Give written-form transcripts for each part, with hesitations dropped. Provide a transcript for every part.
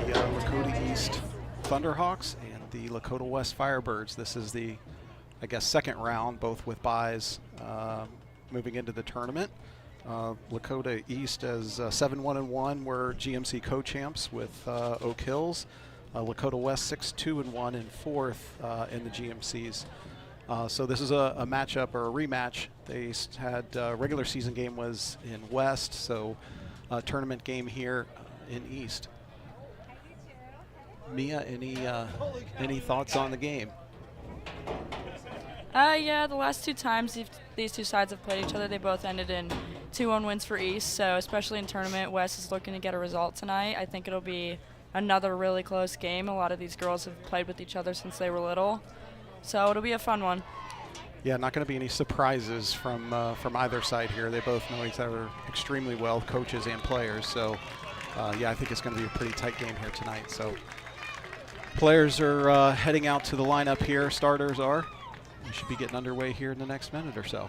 the Lakota East Thunderhawks and the Lakota West Firebirds. This is the, I guess, second round, both with byes moving into the tournament. Lakota East as 7-1-1 were GMC co-champs with Oak Hills. Lakota West 6-2-1 in fourth in the GMCs. So this is a matchup or a rematch. They had regular season game was in West, so tournament game here in East. Mia, any thoughts on the game? Yeah, the last two times these two sides have played each other, they both ended in 2-1 wins for East. So especially in tournament, West is looking to get a result tonight. I think it'll be another really close game. A lot of these girls have played with each other since they were little, so it'll be a fun one. Yeah, not going to be any surprises from either side here. They both know each other extremely well, coaches and players. So, yeah, I think it's going to be a pretty tight game here tonight. So, players are heading out to the lineup here. Starters are. We should be getting underway here in the next minute or so.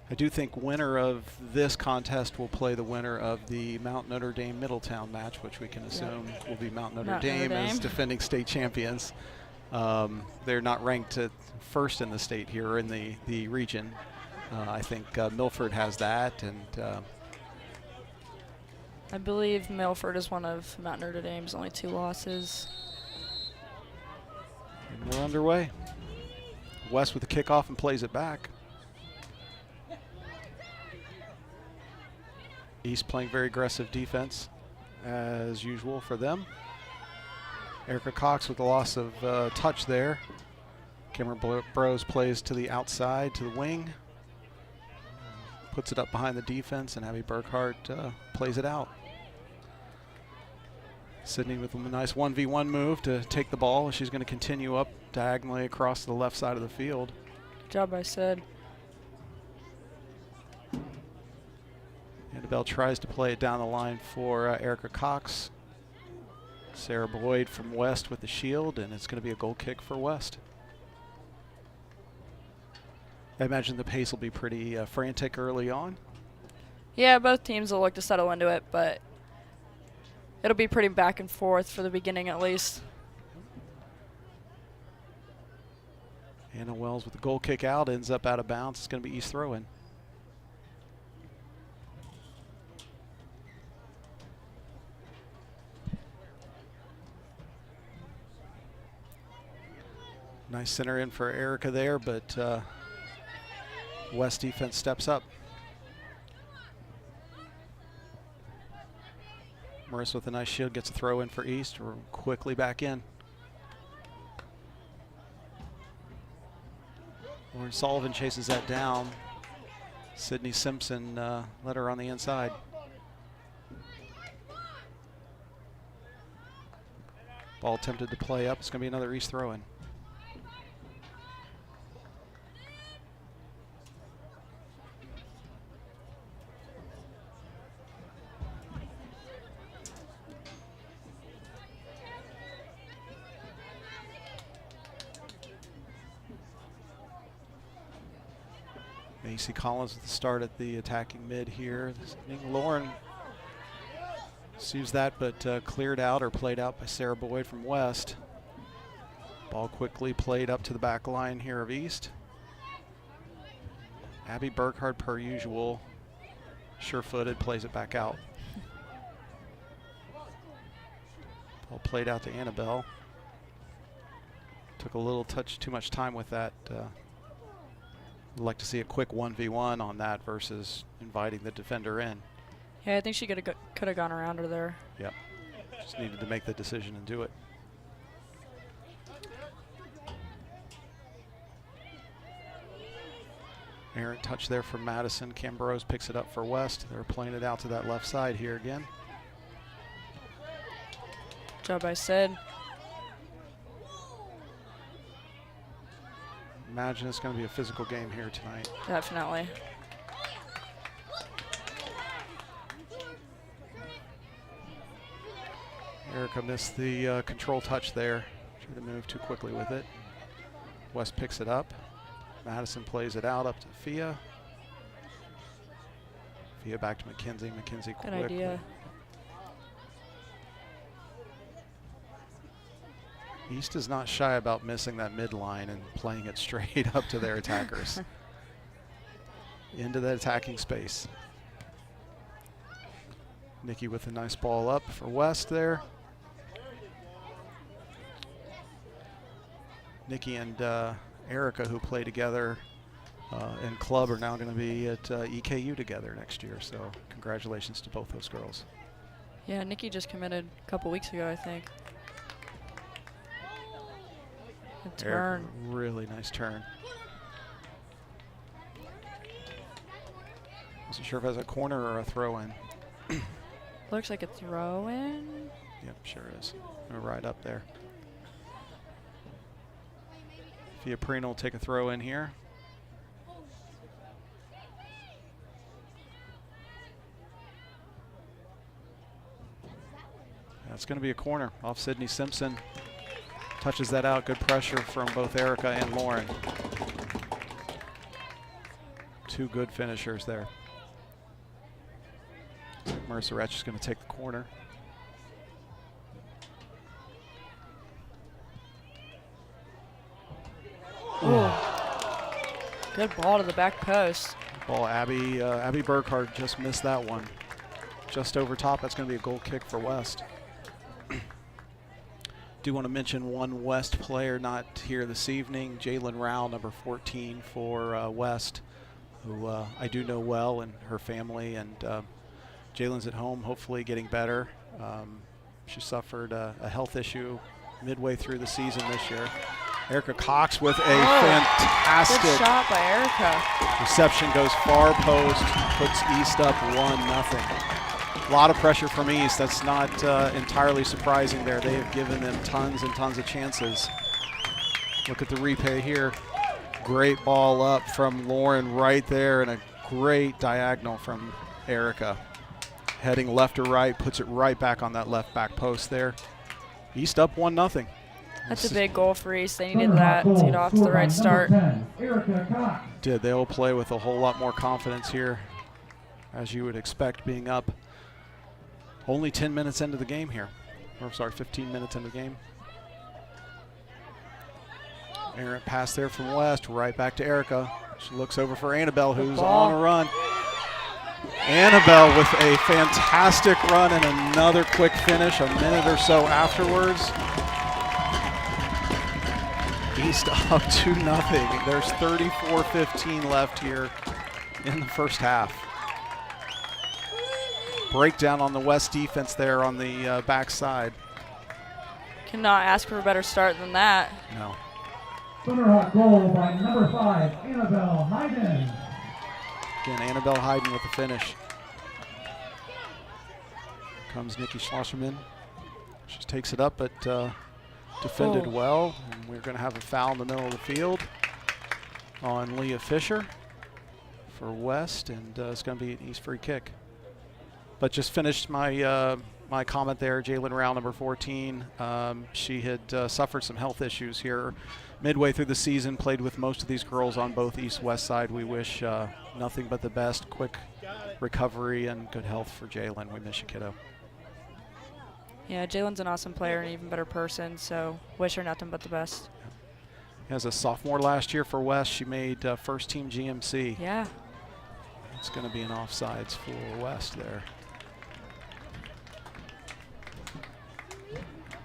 I do think winner of this contest will play the winner of the Mount Notre Dame Middletown match, which we can assume will be Mount Notre Dame as defending state champions. They're not ranked at first in the state here in the region. I think Milford has that, and I believe Milford is one of Mount Notre Dame's only 2 losses. And we're underway. West with the kickoff and plays it back. East playing very aggressive defense as usual for them. Erica Cox with the loss of touch there. Cameron Bros plays to the outside, to the wing. Puts it up behind the defense, and Abby Burkhart plays it out. Sydney with a nice 1v1 move to take the ball. She's going to continue up diagonally across the left side of the field. Good job, I said. Annabelle tries to play it down the line for Erica Cox. Sarah Boyd from West with the shield, and it's going to be a goal kick for West. I imagine the pace will be pretty frantic early on. Yeah, both teams will look to settle into it, but it'll be pretty back and forth for the beginning at least. Anna Wells with the goal kick out, ends up out of bounds. It's going to be East throw-in. Nice center in for Erica there, but West defense steps up. Marissa with a nice shield gets a throw in for East. We're quickly back in. Lauren Sullivan chases that down. Sydney Simpson let her on the inside. Ball attempted to play up. It's going to be another East throw-in. Macy Collins with the start at the attacking mid here. Lauren sees that, but cleared out or played out by Sarah Boyd from West. Ball quickly played up to the back line here of East. Abby Burkhart, per usual, sure-footed, plays it back out. Ball played out to Annabelle. Took a little too much time with that. I'd like to see a quick 1v1 on that versus inviting the defender in. Yeah, I think she could have gone around her there. Yep. Just needed to make the decision and do it. Errant touch there from Madison. Cambrose picks it up for West. They're playing it out to that left side here again. Good job, I said. Imagine it's going to be a physical game here tonight. Definitely. Erica missed the control touch there. Tried to move too quickly with it. West picks it up. Madison plays it out up to Fia. Fia back to McKenzie. McKenzie Good quickly. idea. East is not shy about missing that midline and playing it straight up to their attackers. Into that attacking space. Nikki with a nice ball up for West there. Nikki and Erica, who play together in club, are now going to be at EKU together next year. So congratulations to both those girls. Yeah, Nikki just committed a couple weeks ago, I think. Good turn. Erica, really nice turn. Wasn't sure if it was a corner or a throw-in. Looks like a throw-in. Yep, sure is. We're right up there. Fiaprino will take a throw in here. That's going to be a corner off Sydney Simpson. Touches that out. Good pressure from both Erica and Lauren. Two good finishers there. Marissa Retch is going to take the corner. Ooh. Good ball to the back post. Ball, Abby Burkhardt just missed that one. Just over top. That's going to be a goal kick for West. Do want to mention one West player not here this evening, Jalen Rao, number 14 for West, who I do know well, and her family. And Jalen's at home, hopefully getting better. She suffered a health issue midway through the season this year. Erica Cox with a fantastic good shot by Erica. Reception goes far post, puts East up 1-0. A lot of pressure from East. That's not entirely surprising there. They have given them tons and tons of chances. Look at the replay here. Great ball up from Lauren right there, and a great diagonal from Erica. Heading left or right, puts it right back on that left back post there. East up 1-0. That's a big goal for East. They needed that to get off to the right start. Did. They'll play with a whole lot more confidence here, as you would expect, being up only 10 minutes into the game here. Or sorry, 15 minutes into the game. Errant pass there from West, right back to Erica. She looks over for Annabelle, who's on a run. Annabelle with a fantastic run and another quick finish a minute or so afterwards. East up 2-0. There's 34-15 left here in the first half. Breakdown on the West defense there on the backside. Cannot ask for a better start than that. No. Thunderhawk goal by number 5, Annabelle Hayden. Again, Annabelle Hayden with the finish. Comes Nikki Schlosserman. She takes it up, but defended well. And we're going to have a foul in the middle of the field on Leah Fisher for West, and it's going to be an East free kick. But just finished my my comment there. Jalen Rao, number 14. She had suffered some health issues here midway through the season. Played with most of these girls on both East-West side. We wish nothing but the best, quick recovery, and good health for Jalen. We miss you, kiddo. Yeah, Jalen's an awesome player and an even better person, so wish her nothing but the best. As a sophomore last year for West, she made first team GMC. Yeah. It's going to be an offsides for West there.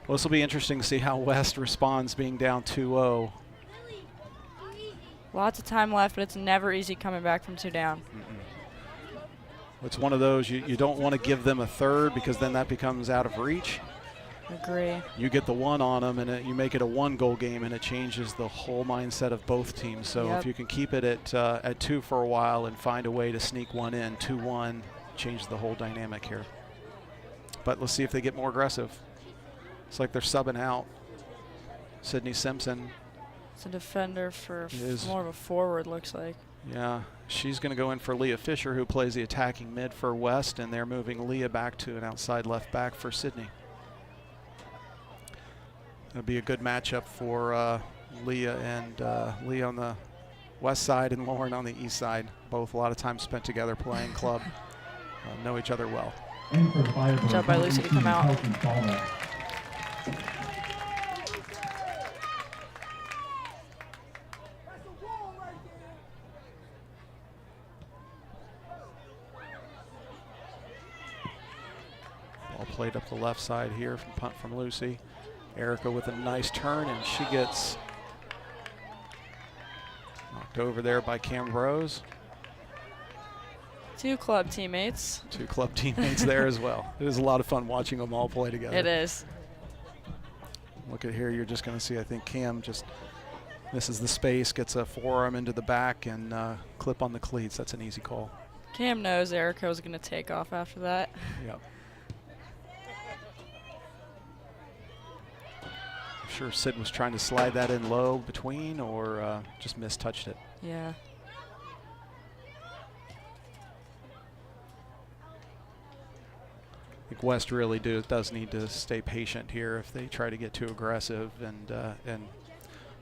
Well, this will be interesting to see how West responds being down 2-0. Lots of time left, but it's never easy coming back from 2 down. It's one of those you don't want to give them a third, because then that becomes out of reach. Agree. You get the one on them, and you make it a 1-goal game, and it changes the whole mindset of both teams. So if you can keep it at 2 for a while and find a way to sneak one in, 2-1, change the whole dynamic here. But let's see if they get more aggressive. It's like they're subbing out Sydney Simpson. It's a defender for more of a forward, looks like. Yeah, she's going to go in for Leah Fisher, who plays the attacking mid for West, and they're moving Leah back to an outside left back for Sydney. It'll be a good matchup for Leah Leah on the west side and Lauren on the east side. Both a lot of time spent together playing club, know each other well. Good job by Lucy to come out. Ball played up the left side here from punt from Lucy. Erica with a nice turn, and she gets knocked over there by Cam Rose. 2 club teammates. 2 club teammates there as well. It is a lot of fun watching them all play together. It is. Look at here, you're just going to see, I think Cam just misses the space, gets a forearm into the back, and clip on the cleats. That's an easy call. Cam knows Erica was going to take off after that. Yep. I'm sure Sid was trying to slide that in low between, or just mistouched it. Yeah. I think West really does need to stay patient here if they try to get too aggressive and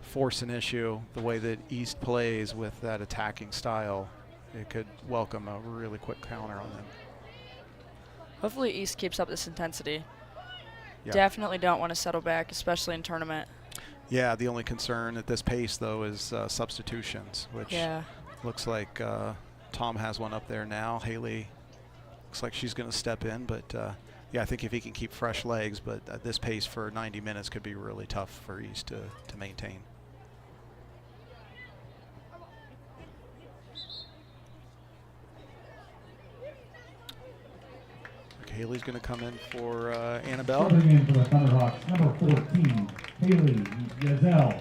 force an issue the way that East plays with that attacking style. It could welcome a really quick counter on them. Hopefully East keeps up this intensity. Yeah. Definitely don't want to settle back, especially in tournament. Yeah, the only concern at this pace, though, is substitutions, which looks like Tom has one up there now. Haley looks like she's going to step in, but yeah, I think if he can keep fresh legs, but at this pace for 90 minutes could be really tough for East to maintain. Haley's going to come in for Annabelle. Coming in for the Thunderhawks, number 14, Haley Yazell.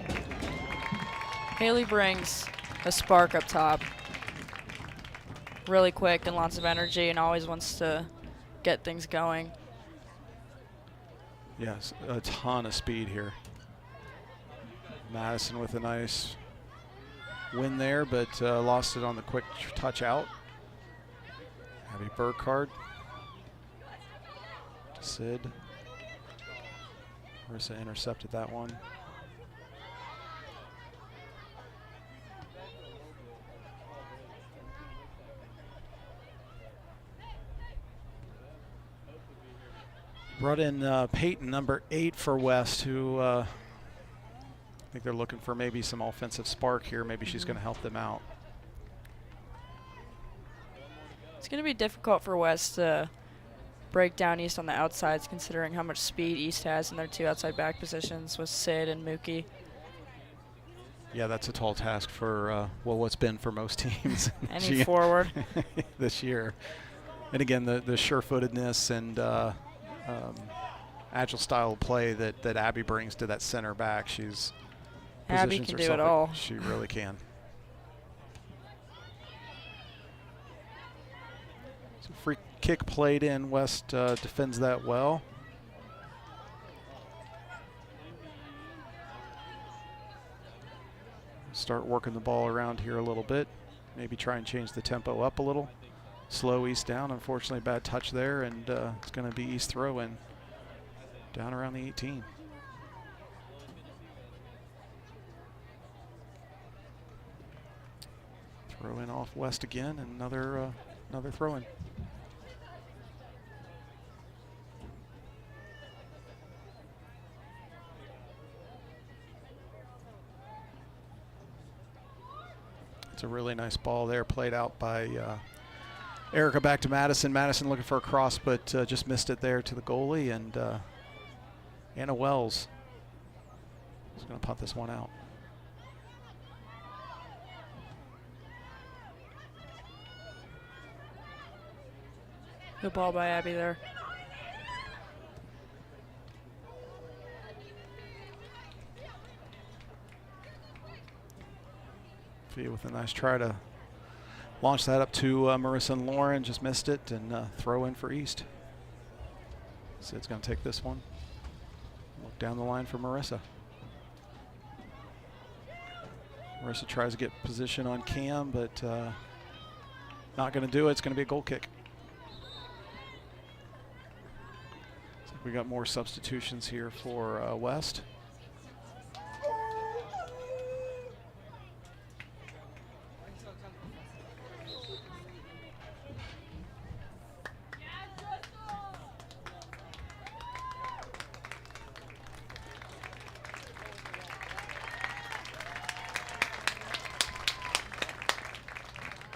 Haley brings a spark up top. Really quick and lots of energy, and always wants to get things going. Yes, a ton of speed here. Madison with a nice win there, but lost it on the quick touch out. Abby Burkhardt. Sid. Marissa intercepted that one. Brought in Peyton, number 8 for West, who I think they're looking for maybe some offensive spark here. Maybe she's going to help them out. It's going to be difficult for West to break down East on the outsides, considering how much speed East has in their 2 outside back positions with Sid and Mookie. Yeah, that's a tall task for, well, what's been for most teams. Any forward. This year. And again, the sure-footedness and agile style of play that Abby brings to that center back. Abby can do it all. She really can. So free kick played in. West defends that well. Start working the ball around here a little bit. Maybe try and change the tempo up a little. Slow East down. Unfortunately, bad touch there, and it's going to be East throw-in down around the 18. Throw-in off West again, and another throw-in. It's a really nice ball there, played out by Erica back to Madison. Madison looking for a cross, but just missed it there to the goalie, and Anna Wells is going to punt this one out. Good ball by Abby there. Fia with a nice try to launch that up to Marissa and Lauren, just missed it, and throw in for East. Sid's going to take this one. Look down the line for Marissa. Marissa tries to get position on Cam, but not going to do it. It's going to be a goal kick. So we got more substitutions here for West.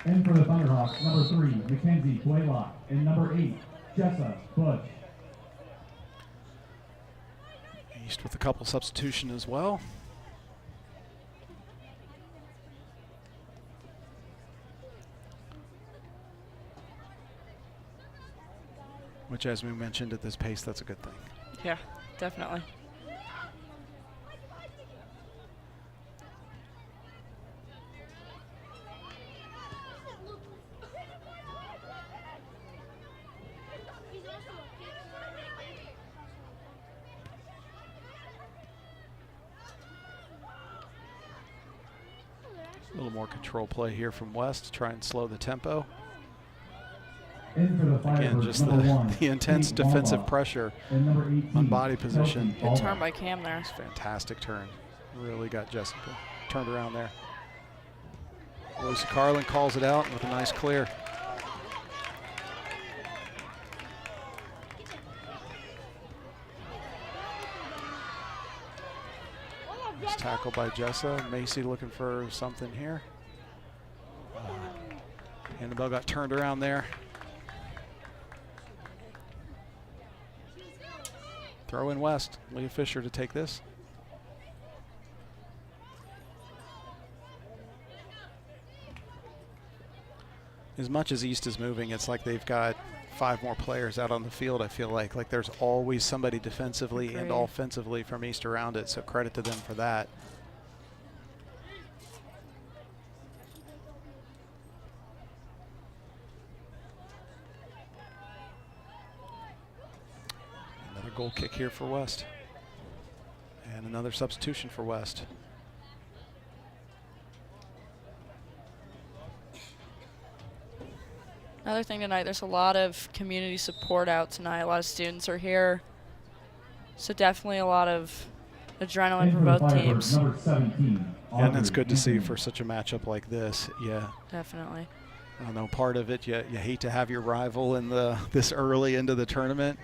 In for the Thunderhawks, number 3, Mackenzie Blaylock, and number 8, Jessa Bush. East with a couple substitution as well. Which, as we mentioned, at this pace, that's a good thing. Yeah, definitely. A little more control play here from West to try and slow the tempo. In for the Again, Firebirds, just number 1, the intense Kate defensive Bamba. pressure And number 18, on body position. Kelsey Good Bamba. turn by Cam there. It's a fantastic turn. Really got Jessica turned around there. Lucy Carlin calls it out with a nice clear. Nice tackle by Jessa. Macy looking for something here. Annabelle got turned around there. Throw in West. Leah Fisher to take this. As much as East is moving, it's like they've got 5 more players out on the field, I feel like. Like there's always somebody defensively and offensively from East around it, so credit to them for that. Another goal kick here for West. And another substitution for West. Another thing tonight, there's a lot of community support out tonight. A lot of students are here. So definitely a lot of adrenaline In for for the both Firebirds, teams. number 17, And that's Audrey good to see Anthony. for such a matchup like this. Yeah. Definitely. I know part of it, you hate to have your rival in this early into the tournament,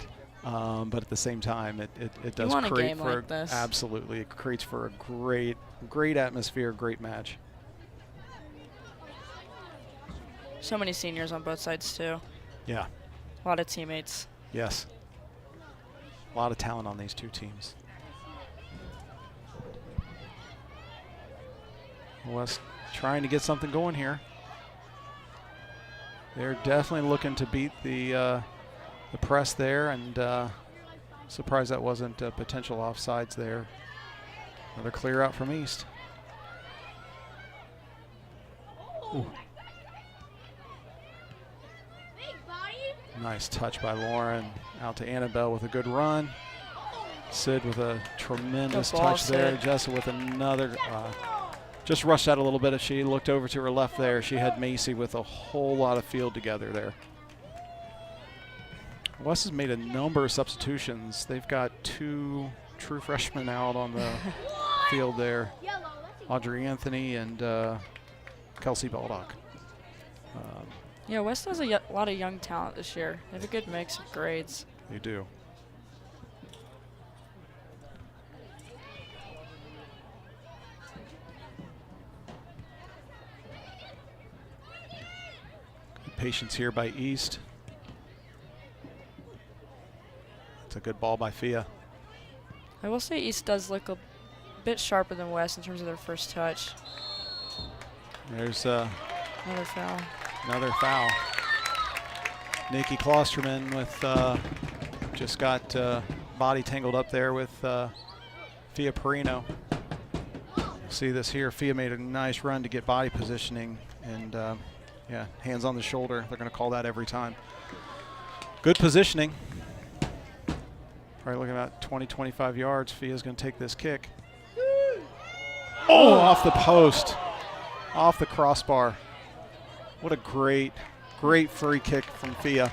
but at the same time, it does want a create game for like this. absolutely. It creates for a great atmosphere, great match. So many seniors on both sides too. Yeah. A lot of teammates. Yes. A lot of talent on these two teams. West trying to get something going here. They're definitely looking to beat the press there, and surprised that wasn't potential offsides there. Another clear out from East. Ooh. Nice touch by Lauren. Out to Annabelle with a good run. Sid with a tremendous Good ball, touch there. Sid. Jessa with another. Just rushed out a little bit. If she looked over to her left there, she had Macy with a whole lot of field together there. West has made a number of substitutions. They've got 2 true freshmen out on the field there. Audrey Anthony and Kelsey Baldock. Yeah, West has a lot of young talent this year. They have a good mix of grades. They do. Good patience here by East. It's a good ball by Fia. I will say East does look a bit sharper than West in terms of their first touch. There's Another foul. another foul. Nikki Klosterman with just got body tangled up there with Fia Perino. See this here. Fia made a nice run to get body positioning, and yeah, hands on the shoulder. They're going to call that every time. Good positioning. Probably looking at 20, 25 yards. Fia's going to take this kick. Oh, off the post, off the crossbar. What a great free kick from Fia.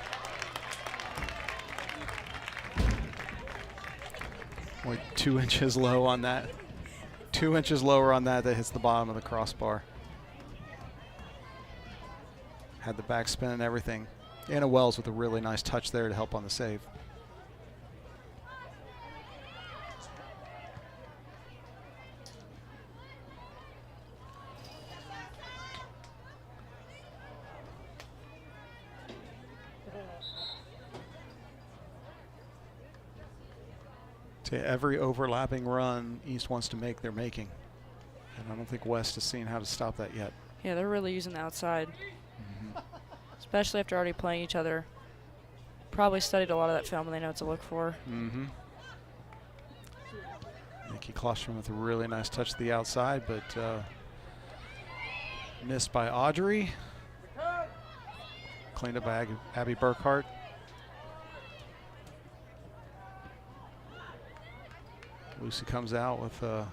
Only 2 inches low on that. 2 inches lower on that hits the bottom of the crossbar. Had the backspin and everything. Anna Wells with a really nice touch there to help on the save. To every overlapping run East wants to make, they're making. And I don't think West has seen how to stop that yet. Yeah, they're really using the outside, especially after already playing each other. Probably studied a lot of that film and they know what to look for. Nikki Klostrom with a really nice touch to the outside, but missed by Audrey. Cleaned up by Abby Burkhart. Lucy comes out with a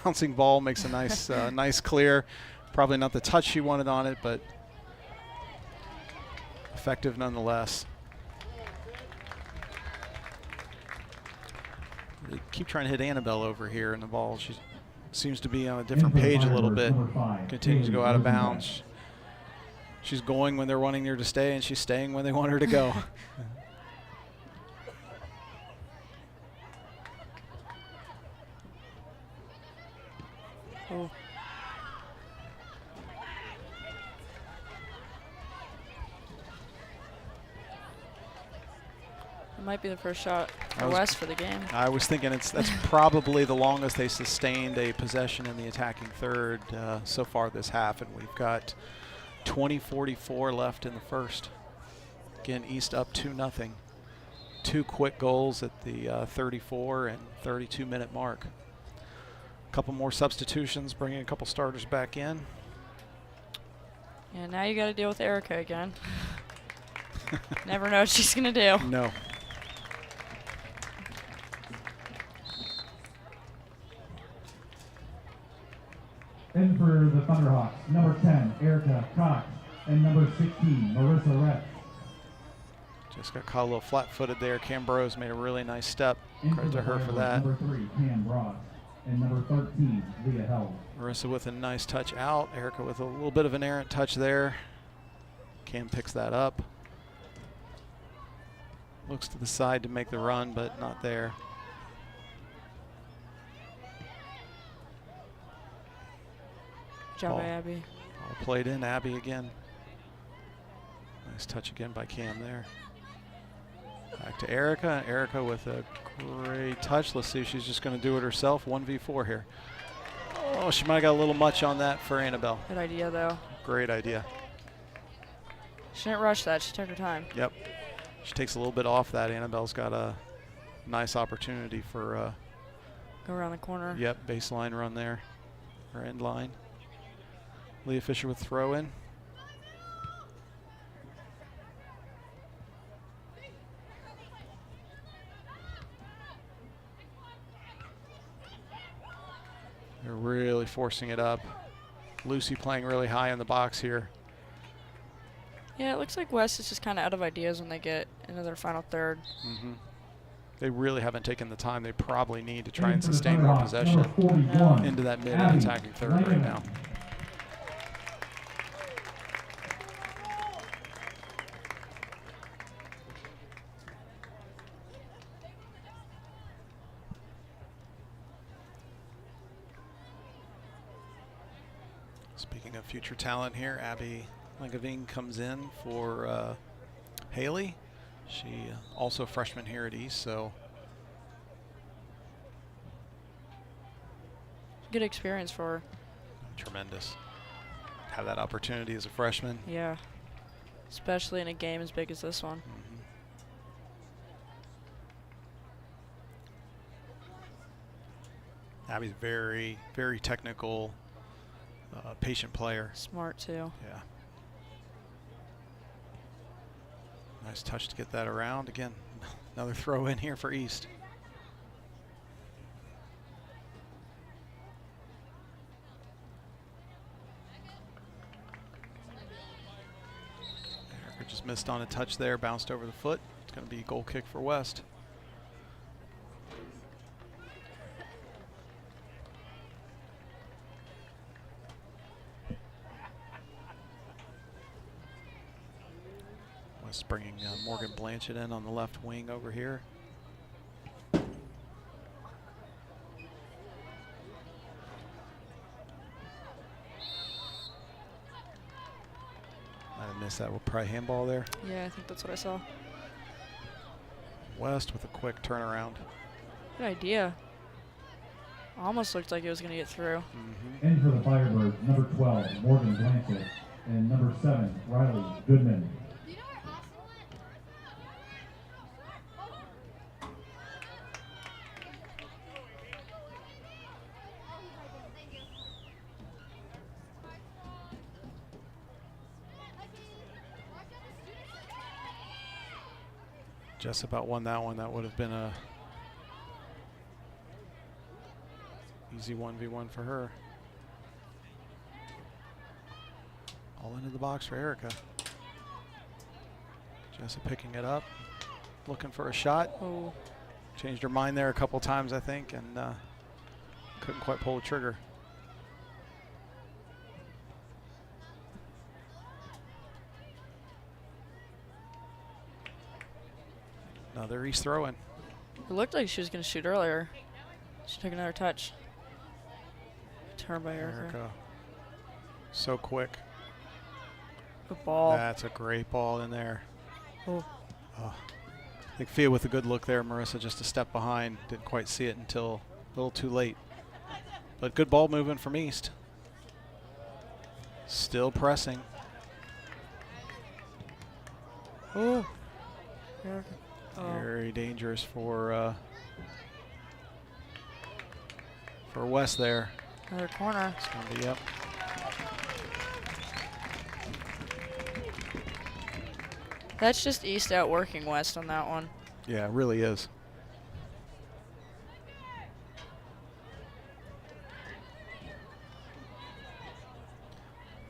bouncing ball, makes a nice, nice clear. Probably not the touch she wanted on it, but effective nonetheless. They keep trying to hit Annabelle over here in the ball. She seems to be on a different page a little bit. Continues to go out of bounds. She's going when they're wanting her to stay, and she's staying when they want her to go. Oh. It might be the first shot for West for the game. I was thinking that's probably the longest they sustained a possession in the attacking third so far this half, and we've got 20:44 left in the first. Again, East up 2-0. 2 quick goals at the 34 and 32-minute mark. A couple more substitutions, bringing a couple starters back in. And now you got to deal with Erica again. Never know what she's going to do. No. In for the Thunderhawks, number 10, Erica Cox, and number 16, Marissa Rett. Just got caught a little flat-footed there. Cam Burrows made a really nice step. Credit to her for that. Number 3, Cam Ross, and number 13, Leah Held. Marissa with a nice touch out. Erica with a little bit of an errant touch there. Cam picks that up. Looks to the side to make the run, but not there. Good job by Abby. All played in. Abby again. Nice touch again by Cam there. Back to Erica. Erica with a great touch. Let's see if she's just going to do it herself. 1v4 here. Oh, she might have got a little much on that for Annabelle. Good idea, though. Great idea. She didn't rush that. She took her time. Yep. She takes a little bit off that. Annabelle's got a nice opportunity for go around the corner. Yep, baseline run there, or end line. Leah Fisher with throw in. They're really forcing it up. Lucy playing really high in the box here. Yeah, it looks like West is just kind of out of ideas when they get into their final third. They really haven't taken the time they probably need to try and sustain more possession into that mid and attacking third right now. Speaking of future talent here, Abby Langevin comes in for Haley. She also a freshman here at East, so good experience for her. Tremendous. Have that opportunity as a freshman. Yeah, especially in a game as big as this one. Abby's very, very technical, patient player. Smart too. Yeah. Nice touch to get that around. Again, another throw in here for East. Erica just missed on a touch there, bounced over the foot. It's going to be a goal kick for West. West bringing Morgan Blanchett in on the left wing over here. Might have missed that. We'll probably handball there. Yeah, I think that's what I saw. West with a quick turnaround. Good idea. Almost looked like it was going to get through. In for the Firebirds, number 12, Morgan Blanchett, and number 7, Riley Goodman. Just about won that one. That would have been a easy 1v1 for her. All into the box for Erica. Jessa picking it up, looking for a shot. Oh. Changed her mind there a couple times, I think, and couldn't quite pull the trigger. Another East throw-in. It looked like she was going to shoot earlier. She took another touch. Turn by Erica. So quick. Good ball. That's a great ball in there. Oh. Oh. I think Fia with a good look there. Marissa just a step behind. Didn't quite see it until a little too late. But good ball movement from East. Still pressing. Oh. Erica. Very dangerous for West there. Another corner. It's going to be up. That's just East outworking West on that one. Yeah, it really is.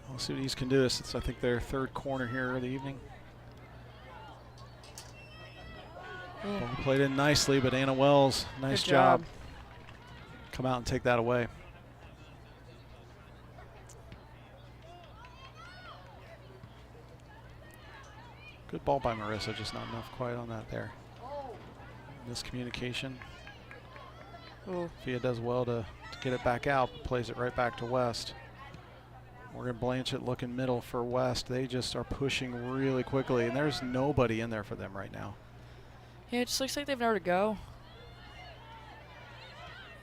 We'll see what East can do. It's, I think, their third corner here of the evening. Ball played in nicely, but Anna Wells, nice job. Come out and take that away. Good ball by Marissa, just not enough quite on that there. Miscommunication. Ooh. Fia does well to get it back out, but plays it right back to West. Morgan Blanchett looking middle for West. They just are pushing really quickly, and there's nobody in there for them right now. Yeah, it just looks like they've nowhere to go.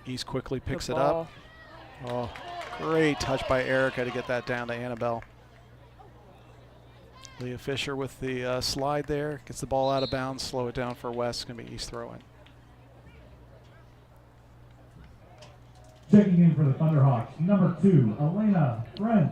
East quickly picks Good it ball. up. Oh, great touch by Erica to get that down to Annabelle. Leah Fisher with the slide there. Gets the ball out of bounds, slow it down for West. It's going to be East throw-in. Checking in for the Thunderhawks, number 2, Elena French.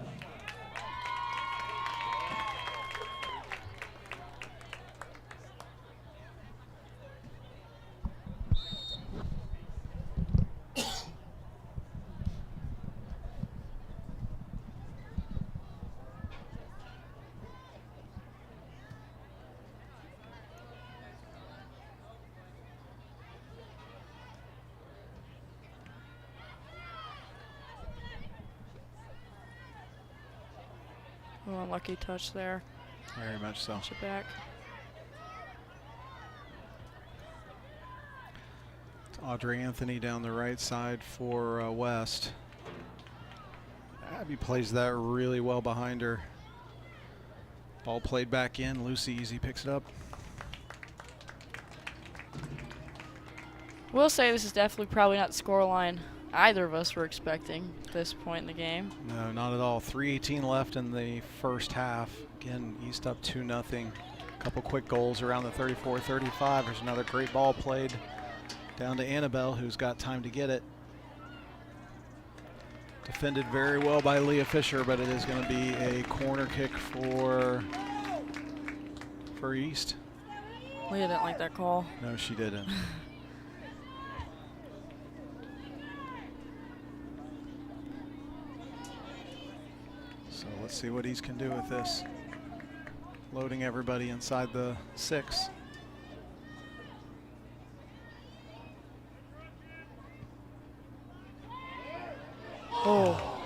Oh, unlucky touch there. Very much so. Push it back. It's Audrey Anthony down the right side for West. Abby plays that really well behind her. Ball played back in. Lucy Easy picks it up. We'll say this is definitely probably not the scoreline either of us were expecting at this point in the game. No, not at all. 3:18 left in the first half. Again, East up 2-0. A couple quick goals around the 34-35. There's another great ball played down to Annabelle, who's got time to get it. Defended very well by Leah Fisher, but it is going to be a corner kick for East. Leah didn't like that call. No, she didn't. So let's see what East can do with this. Loading everybody inside the 6. Oh.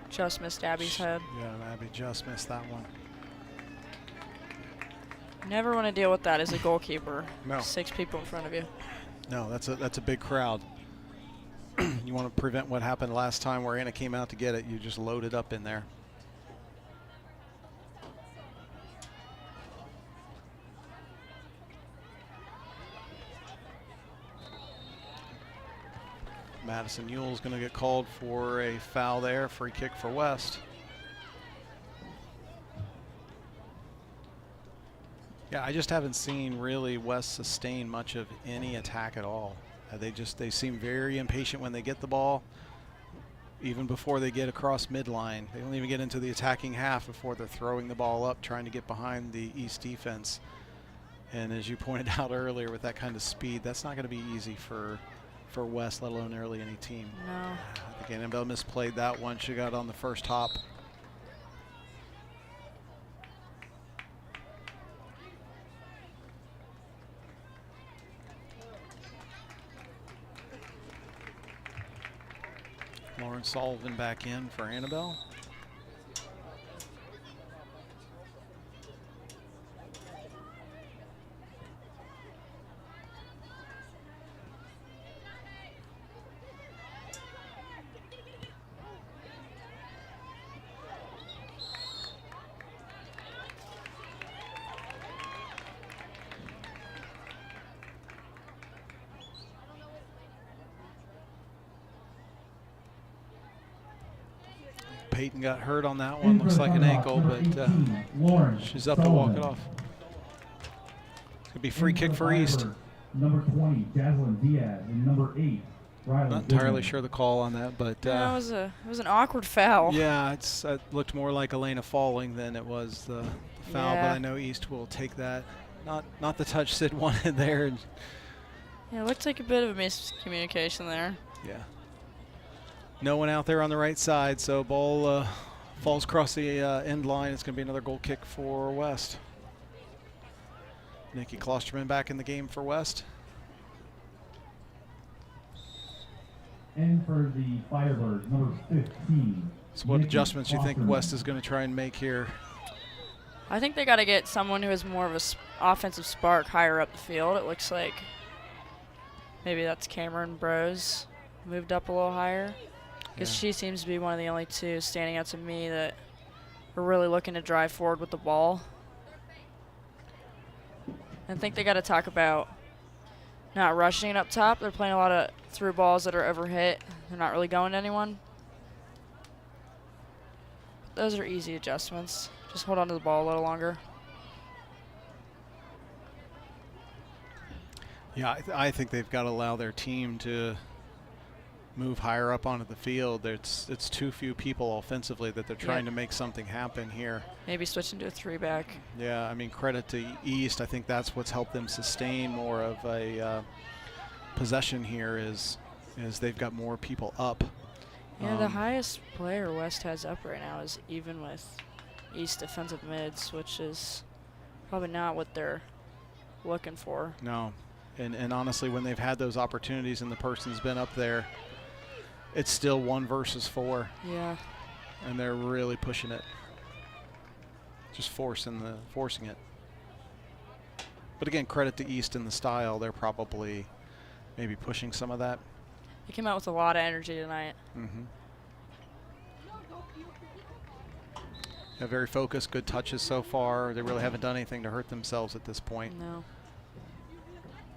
Just missed Abby's head. Yeah, Abby just missed that one. Never want to deal with that as a goalkeeper. No. 6 people in front of you. No, that's a big crowd. You want to prevent what happened last time where Anna came out to get it. You just load it up in there. Madison Ewell's going to get called for a foul there. Free kick for West. Yeah, I just haven't seen really West sustain much of any attack at all. They seem very impatient when they get the ball. Even before they get across midline, they don't even get into the attacking half before they're throwing the ball up, trying to get behind the East defense. And as you pointed out earlier, with that kind of speed, that's not going to be easy for West, let alone early any team. No. I think Annabelle misplayed that one. She got on the first hop. Lauren Sullivan back in for Annabelle. Peyton got hurt on that one. Looks like an ankle, but she's up to walk it off. It's going to be free kick for East. Number 20, Jaslyn Diaz, and number 8, Riley. Not entirely sure the call on that, but Yeah, it was an awkward foul. yeah, it looked more like Elena falling than it was the foul. Yeah. But I know East will take that. Not the touch Sid wanted there. Yeah, it looked like a bit of a miscommunication there. Yeah. No one out there on the right side, so ball falls across the end line. It's going to be another goal kick for West. Nikki Klosterman back in the game for West. And for the Firebirds, number 15. So what Nikki adjustments you think Klosterman. West is going to try and make here? I think they got to get someone who has more of a offensive spark higher up the field. It looks like maybe that's Cameron Brose moved up a little higher. Because she seems to be one of the only two standing out to me that are really looking to drive forward with the ball. I think they got to talk about not rushing it up top. They're playing a lot of through balls that are overhit. They're not really going to anyone. Those are easy adjustments. Just hold on to the ball a little longer. Yeah, I think they've got to allow their team to move higher up onto the field. It's too few people offensively that they're trying to make something happen here. Maybe switching to a 3-back. Yeah, I mean, credit to East. I think that's what's helped them sustain more of a possession here is they've got more people up. Yeah, the highest player West has up right now is even with East defensive mids, which is probably not what they're looking for. No, and honestly, when they've had those opportunities and the person's been up there, it's still 1 versus 4. Yeah. And they're really pushing it. Just forcing it. But again, credit to East in the style. They're probably maybe pushing some of that. He came out with a lot of energy tonight. Mm-hmm. Yeah, very focused, good touches so far. They really haven't done anything to hurt themselves at this point. No.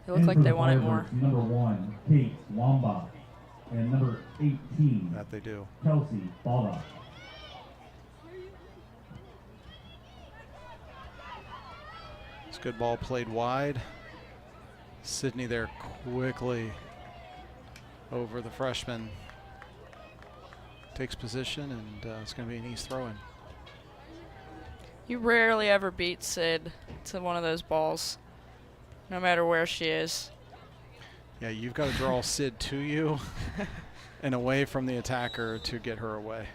They look like they want it more. Number 1, Kate Wamba. And number 18, That they do. Kelsey Balla. It's good ball played wide. Sydney there quickly over the freshman. Takes position, and it's going to be an East throw-in. You rarely ever beat Sid to one of those balls, no matter where she is. Yeah, you've got to draw Sid to you and away from the attacker to get her away.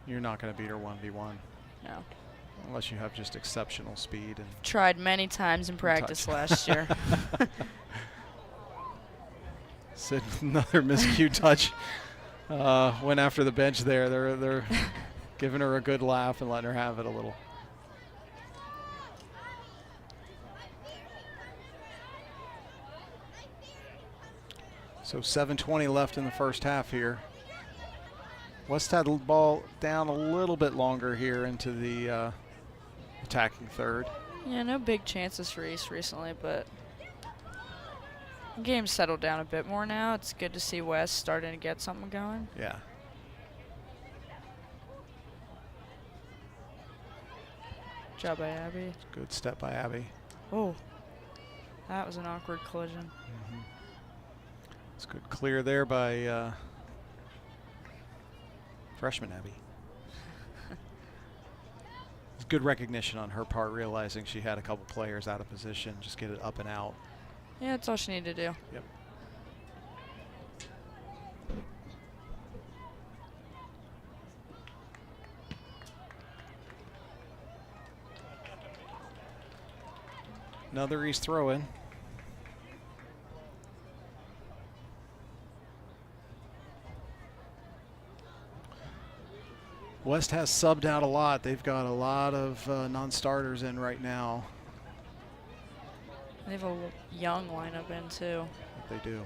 You're not going to beat her 1v1. No. Unless you have just exceptional speed. And Tried many times in practice last year. Sid, another miscue touch. Went after the bench there. They're giving her a good laugh and letting her have it a little. So 7:20 left in the first half here. West had the ball down a little bit longer here into the attacking third. Yeah, no big chances for East recently, but The game's settled down a bit more now. It's good to see West starting to get something going. Yeah. Job by Abby. Good step by Abby. Oh, that was an awkward collision. It's good clear there by freshman Abby. It's good recognition on her part, realizing she had a couple players out of position. Just get it up and out. Yeah, that's all she needed to do. Yep. Another East throw in. West has subbed out a lot. They've got a lot of non-starters in right now. They have a young lineup in too. They do.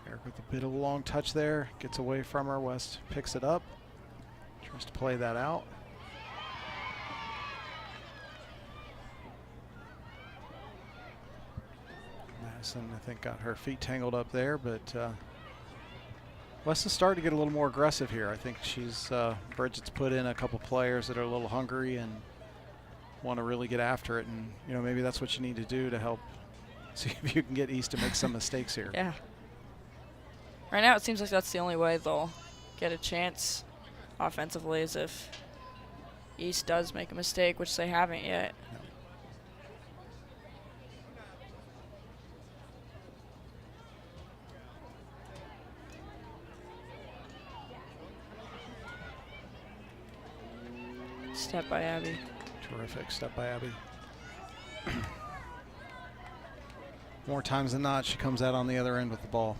Eric with a bit of a long touch there. Gets away from her. West picks it up. Tries to play that out. Madison, I think, got her feet tangled up there, but West is starting to get a little more aggressive here. I think Bridget's put in a couple players that are a little hungry and want to really get after it, and maybe that's what you need to do to help see if you can get East to make some mistakes here. Yeah. Right now it seems like that's the only way they'll get a chance offensively, is if East does make a mistake, which they haven't yet. No. Step by Abby. Terrific step by Abby. More times than not, she comes out on the other end with the ball.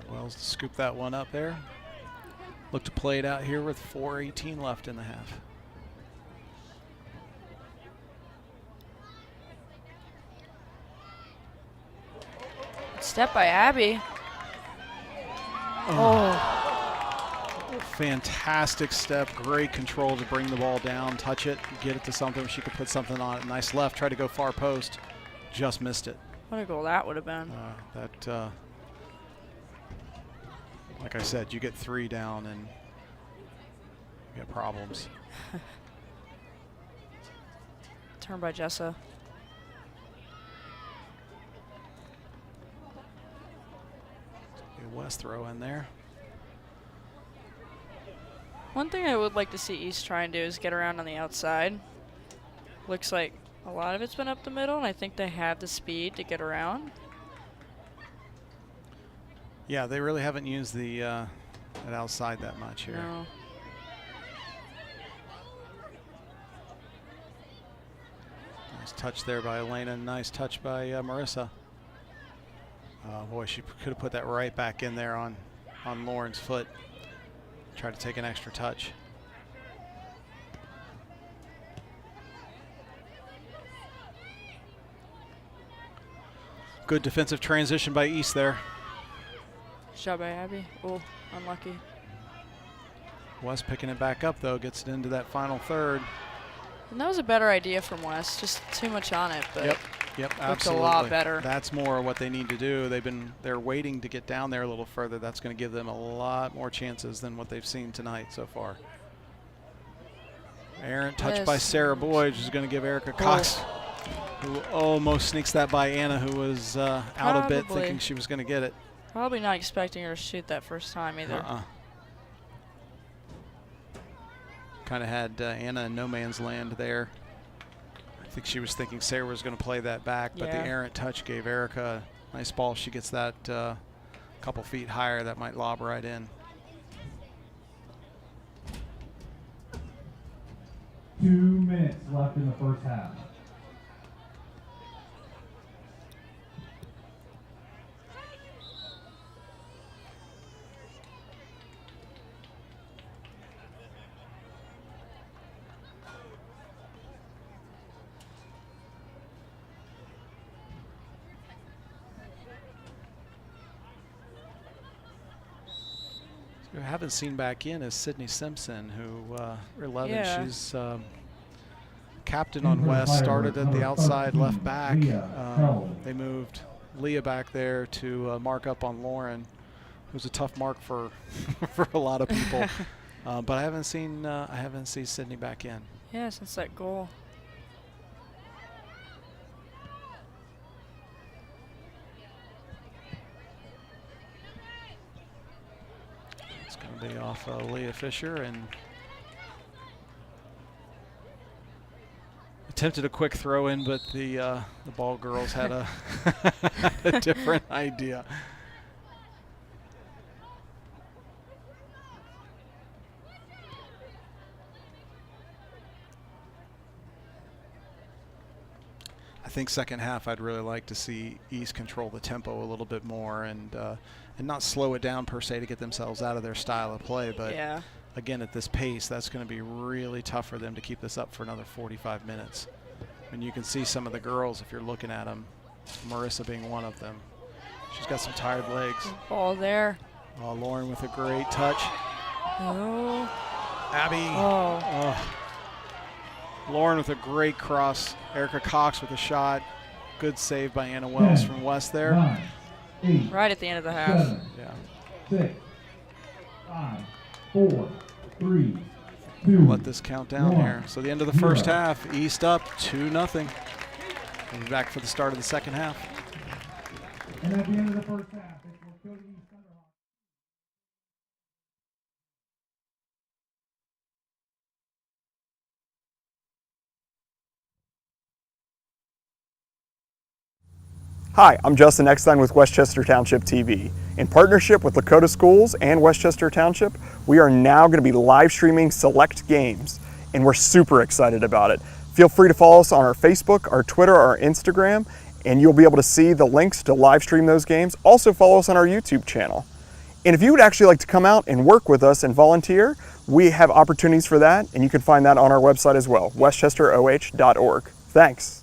Wells to scoop that one up there. Look to play it out here with 4:18 left in the half. Step by Abby. Oh. Fantastic step. Great control to bring the ball down, touch it, get it to something. She could put something on it. Nice left. Try to go far post. Just missed it. What a goal that would have been. Like I said, you get 3 down and you get problems. Turn by Jessa. Good West throw in there. One thing I would like to see East try and do is get around on the outside. Looks like a lot of it's been up the middle, and I think they have the speed to get around. Yeah, they really haven't used the that outside that much here. No. Nice touch there by Elena. Nice touch by Marissa. Boy, she could have put that right back in there on Lauren's foot. Try to take an extra touch. Good defensive transition by East there. Shot by Abby. Oh, unlucky. West picking it back up though, gets it into that final third. And that was a better idea from West. Just too much on it, but Yep, looked absolutely. a lot better. That's more what they need to do. They're waiting to get down there a little further. That's going to give them a lot more chances than what they've seen tonight so far. Errant touch by Sarah Boyd, who's going to give Erica Cox, who almost sneaks that by Anna, who was out a bit, thinking she was going to get it. Probably not expecting her to shoot that first time either. Kind of had Anna in no man's land there. I think she was thinking Sarah was going to play that back, but the errant touch gave Erica a nice ball. She gets that couple feet higher, that might lob right in. 2 minutes left in the first half. Who I haven't seen back in is Sydney Simpson, who 11. Yeah. She's captain on West. Started at the outside left back. They moved Leah back there to mark up on Lauren, who's a tough mark for for a lot of people. But I haven't seen Sydney back in. Yeah, since that goal. It's going to be off Leah Fisher, and attempted a quick throw in, but the ball girls had a, a different idea. I think second half I'd really like to see East control the tempo a little bit more and not slow it down per se to get themselves out of their style of play. But Yeah. again, at this pace, that's going to be really tough for them to keep this up for another 45 minutes. And you can see some of the girls, if you're looking at them, Marissa being one of them. She's got some tired legs. Ball there. Lauren with a great touch. Oh. Abby. Oh. Lauren with a great cross. Erica Cox with a shot. Good save by Anna Wells from West there. 9, 8, Right at the end of the half. 7, Yeah. 6, 5, 4, 3, 2. Let this count down here. So the end of the first half, East up 2-0. We'll be back for the start of the second half. And at the end of the first half, it's Lakota East Thunderhawks. Hi, I'm Justin Eckstein with Westchester Township TV. In partnership with Lakota Schools and Westchester Township, we are now going to be live streaming select games, and we're super excited about it. Feel free to follow us on our Facebook, our Twitter, our Instagram, and you'll be able to see the links to live stream those games. Also follow us on our YouTube channel. And if you would actually like to come out and work with us and volunteer, we have opportunities for that, and you can find that on our website as well, westchesteroh.org. Thanks.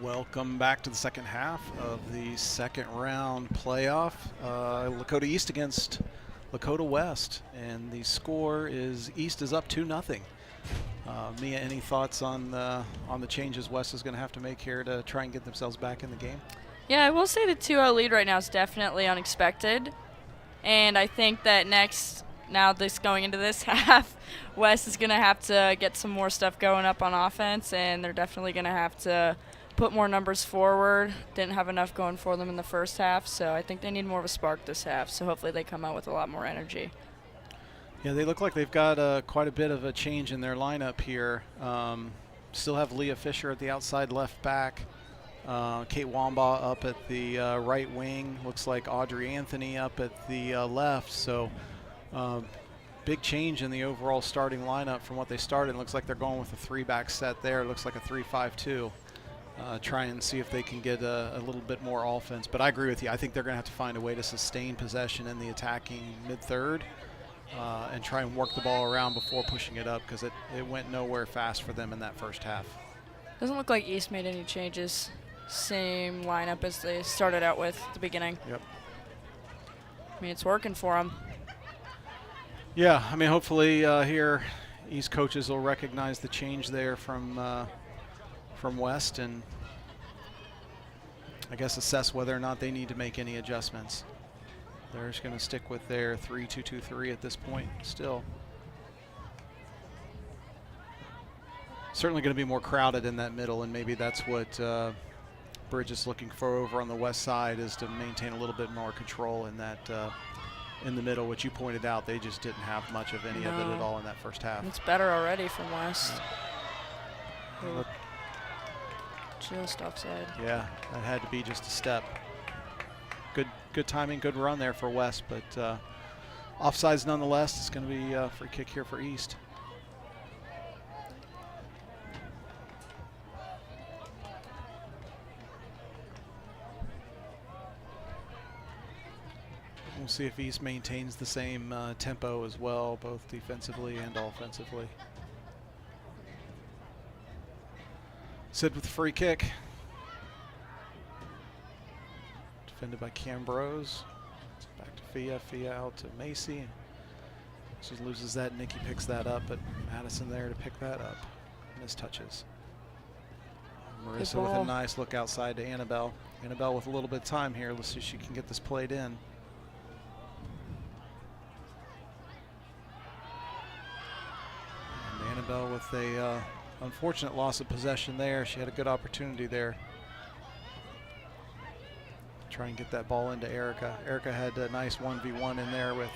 Welcome back to the second half of the second round playoff. Lakota East against Lakota West, and the score is East is up 2-0. Mia, any thoughts on the changes West is going to have to make here to try and get themselves back in the game? Yeah, I will say the 2-0 lead right now is definitely unexpected, and I think that going into this half, West is going to have to get some more stuff going up on offense, and they're definitely going to have to put more numbers forward. Didn't have enough going for them in the first half, so I think they need more of a spark this half, so hopefully they come out with a lot more energy. Yeah, they look like they've got quite a bit of a change in their lineup here. Still have Leah Fisher at the outside left back. Kate Wamba up at the right wing. Looks like Audrey Anthony up at the left. So big change in the overall starting lineup from what they started. It looks like they're going with a 3-back set there. It looks like a 3-5-2. Try and see if they can get a little bit more offense. But I agree with you. I think they're going to have to find a way to sustain possession in the attacking mid-third and try and work the ball around before pushing it up, because it went nowhere fast for them in that first half. Doesn't look like East made any changes. Same lineup as they started out with at the beginning. Yep. I mean, it's working for them. Yeah, I mean, hopefully here East coaches will recognize the change there from West, and I guess assess whether or not they need to make any adjustments. They're just going to stick with their 3-2-2-3 at this point still. Certainly going to be more crowded in that middle, and maybe that's what Bridge is looking for over on the West side, is to maintain a little bit more control in that in the middle, which you pointed out they just didn't have much of any of it at all in that first half. It's better already from West. Yeah. Just offside. Yeah, that had to be just a step. Good timing, good run there for West, but offsides nonetheless. It's going to be a free kick here for East. We'll see if East maintains the same tempo as well, both defensively and offensively. Sid with the free kick. Defended by Cambrose. It's back to Fia. Fia out to Macy. She loses that. Nikki picks that up, but Madison there to pick that up. Mistouches. Marissa with a nice look outside to Annabelle. Annabelle with a little bit of time here. Let's see if she can get this played in. And Annabelle with a unfortunate loss of possession there. She had a good opportunity there. Try and get that ball into Erica. Erica had a nice 1v1 in there with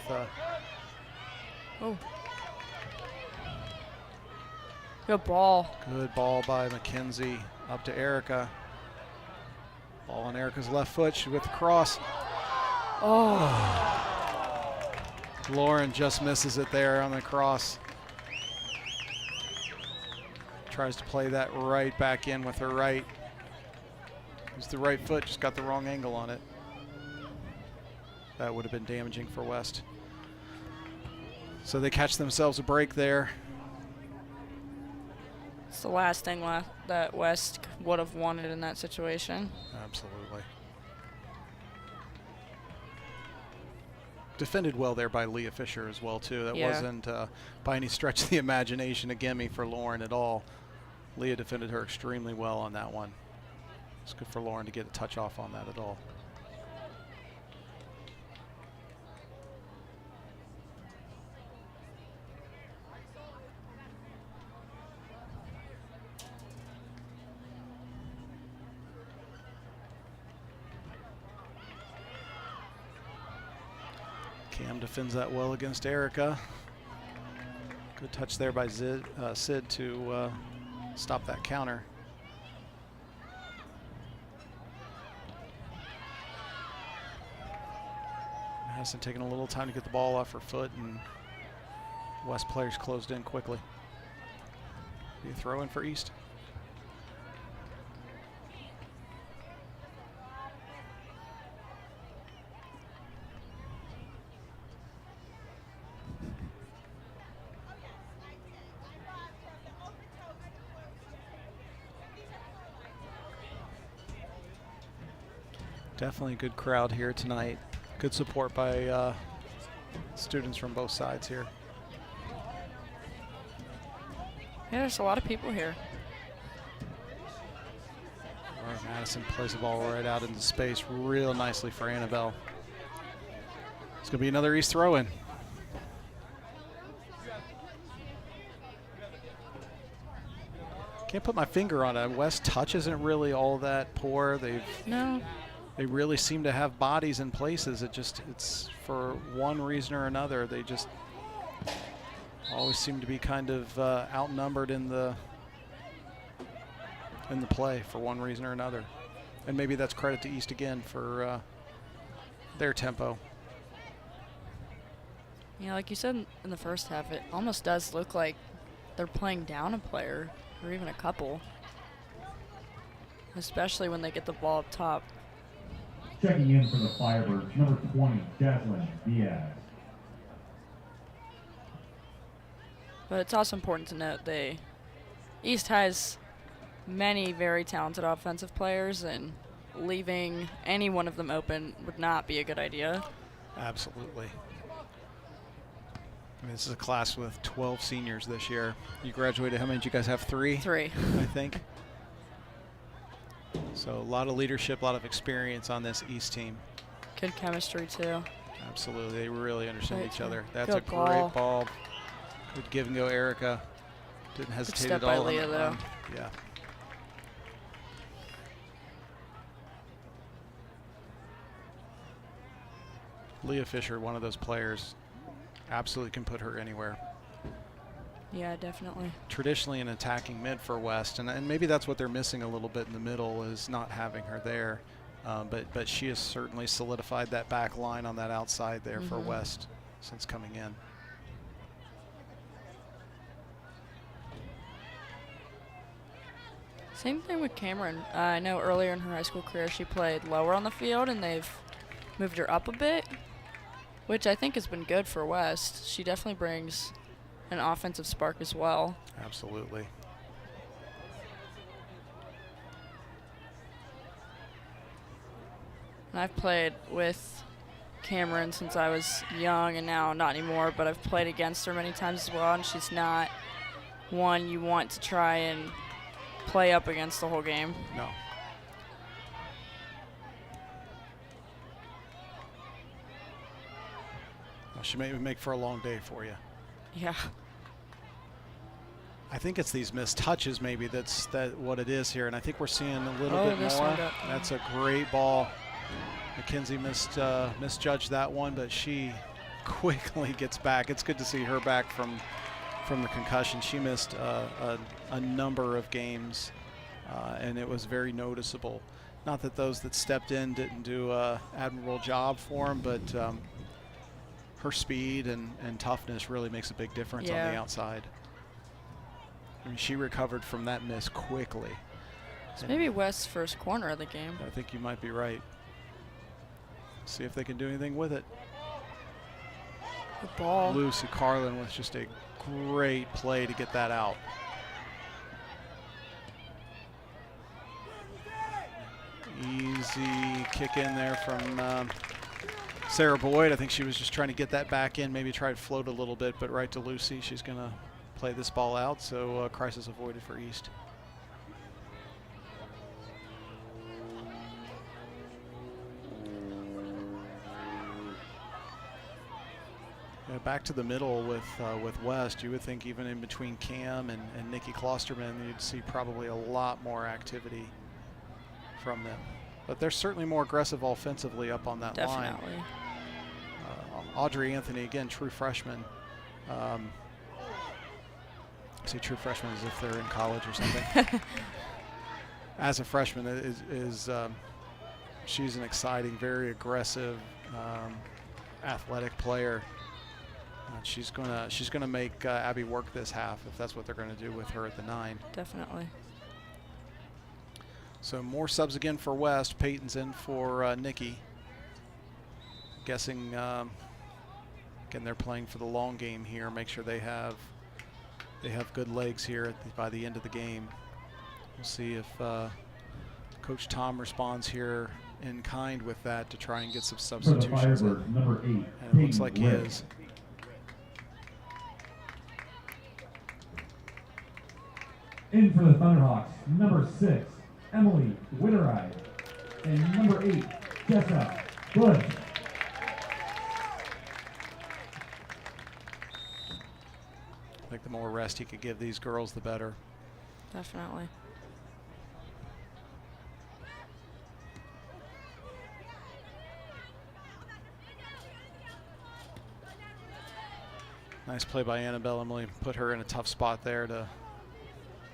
good ball. Good ball by Mackenzie up to Erica. Ball on Erica's left foot. She with the cross. Lauren just misses it there on the cross. Tries to play that right back in with her right. Used the right foot, just got the wrong angle on it. That would have been damaging for West. So they catch themselves a break there. It's the last thing that West would have wanted in that situation. Absolutely. Defended well there by Leah Fisher as well, too. That wasn't by any stretch of the imagination a gimme for Lauren at all. Leah defended her extremely well on that one. It's good for Lauren to get a touch off on that at all. Cam defends that well against Erica. Good touch there by Sid to stop that counter. Madison taking a little time to get the ball off her foot, and West players closed in quickly. Be a throw in for East. Definitely a good crowd here tonight. Good support by students from both sides here. Yeah, there's a lot of people here. All right, Madison plays the ball right out into space real nicely for Annabelle. It's going to be another East throw-in. Can't put my finger on it. West touch isn't really all that poor. They really seem to have bodies in places. It's for one reason or another. They just always seem to be kind of outnumbered in the play for one reason or another. And maybe that's credit to East again for their tempo. Yeah, like you said in the first half, it almost does look like they're playing down a player or even a couple, especially when they get the ball up top. Checking in for the Firebirds, number 20, Jaslyn Diaz. But it's also important to note East has many very talented offensive players, and leaving any one of them open would not be a good idea. Absolutely. I mean, this is a class with 12 seniors this year. You graduated, how many did you guys have? 3? 3. I think. So a lot of leadership, a lot of experience on this East team. Good chemistry, too. Absolutely. They really understand Great each ball. other. That's Good a great ball. Good give and go, Erica. Didn't hesitate step at all. by Leah, though. Yeah. Leah Fisher, one of those players, absolutely can put her anywhere. Yeah, definitely. Traditionally an attacking mid for West, and maybe that's what they're missing a little bit in the middle, is not having her there. But she has certainly solidified that back line on that outside there for West since coming in. Same thing with Cameron. I know earlier in her high school career she played lower on the field, and they've moved her up a bit, which I think has been good for West. She definitely brings an offensive spark as well. Absolutely. And I've played with Cameron since I was young, and now not anymore, but I've played against her many times as well, and she's not one you want to try and play up against the whole game. No. Well, she may make for a long day for you. Yeah. I think it's these missed touches maybe that's what it is here, and I think we're seeing a little bit this more. one got- That's a great ball. Mackenzie misjudged that one, but she quickly gets back. It's good to see her back from the concussion. She missed a number of games, and it was very noticeable. Not that those that stepped in didn't do an admirable job for them, but her speed and toughness really makes a big difference on the outside. I mean, she recovered from that miss quickly. It's maybe West's first corner of the game. I think you might be right. See if they can do anything with it. Good ball. Lucy Carlin with just a great play to get that out. Easy kick in there from Sarah Boyd. I think she was just trying to get that back in, maybe try to float a little bit, but right to Lucy. She's going to play this ball out, so crisis avoided for East. Yeah, back to the middle with West. You would think even in between Cam and Nikki Klosterman, you'd see probably a lot more activity from them. But they're certainly more aggressive offensively up on that line. Definitely. Audrey Anthony, again, true freshman. I say true freshman as if they're in college or something. As a freshman, she's an exciting, very aggressive, athletic player. She's gonna make Abby work this half if that's what they're gonna do with her at the 9. Definitely. So more subs again for West. Peyton's in for Nikki. Guessing again they're playing for the long game here. Make sure they have good legs here by the end of the game. We'll see if Coach Tom responds here in kind with that to try and get some For the substitutions in. Firebirds, number 8, And it looks like he Red. is. In for the Thunderhawks, number 6, Emily Witteride. And number 8, Jessa Bush. I think the more rest he could give these girls, the better. Definitely. Nice play by Annabelle. Emily put her in a tough spot there to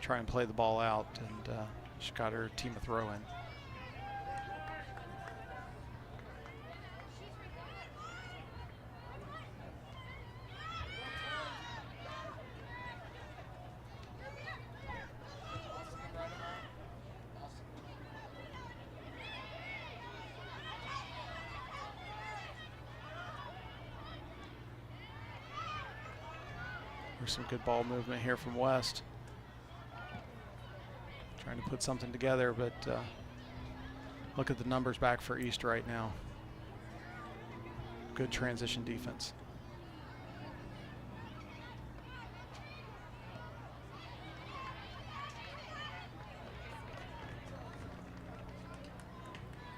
try and play the ball out, and she got her team a throw in. There's some good ball movement here from West. Trying to put something together, but look at the numbers back for East right now. Good transition defense.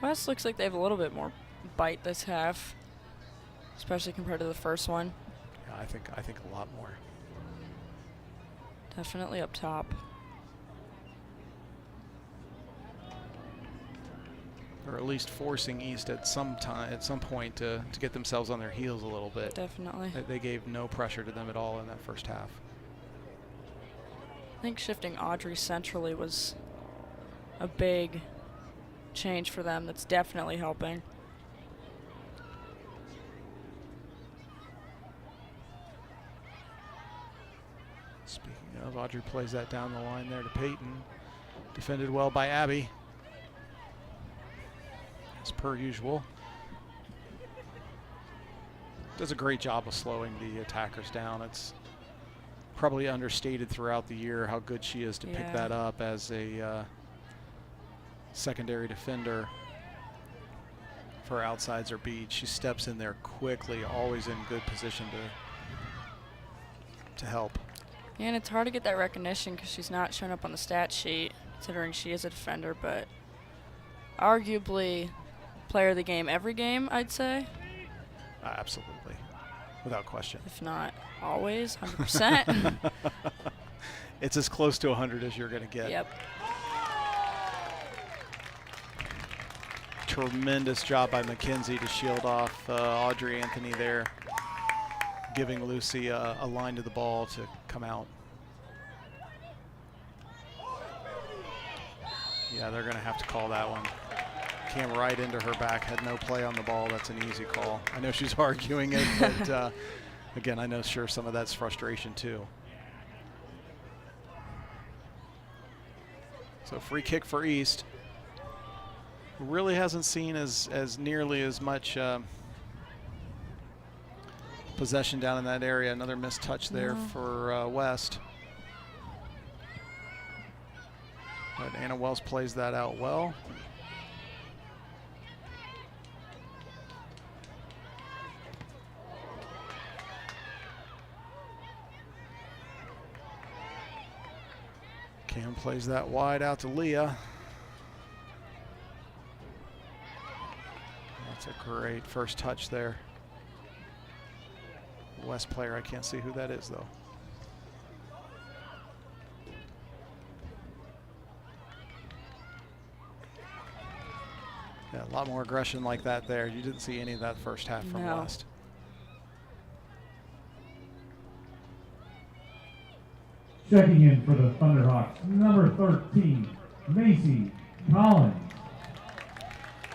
West looks like they have a little bit more bite this half, especially compared to the first one. Yeah, I think a lot more. Definitely up top. Or at least forcing East at some point to get themselves on their heels a little bit. Definitely. They gave no pressure to them at all in that first half. I think shifting Audrey centrally was a big change for them. That's definitely helping. Speaking of, Audrey plays that down the line there to Peyton. Defended well by Abby, as per usual. Does a great job of slowing the attackers down. It's probably understated throughout the year how good she is to pick Yeah. that up as a secondary defender for outsides or beats. She steps in there quickly, always in good position to help. Yeah, and it's hard to get that recognition because she's not showing up on the stat sheet, considering she is a defender, but arguably player of the game every game, I'd say. Absolutely, without question. If not always, 100%. It's as close to 100 as you're going to get. Yep. Tremendous job by Mackenzie to shield off Audrey Anthony there, giving Lucy a line to the ball to come out. Yeah, they're going to have to call that one. Came right into her back, had no play on the ball. That's an easy call. I know she's arguing it, but again, I know sure some of that's frustration too. So free kick for East. Really hasn't seen as nearly as much possession down in that area. Another missed touch there for West. But Anna Wells plays that out well. Cam plays that wide out to Leah. That's a great first touch there. West player, I can't see who that is though. Yeah, a lot more aggression like that there. You didn't see any of that first half from No. West. Checking in for the Thunderhawks, number 13, Macy Collins.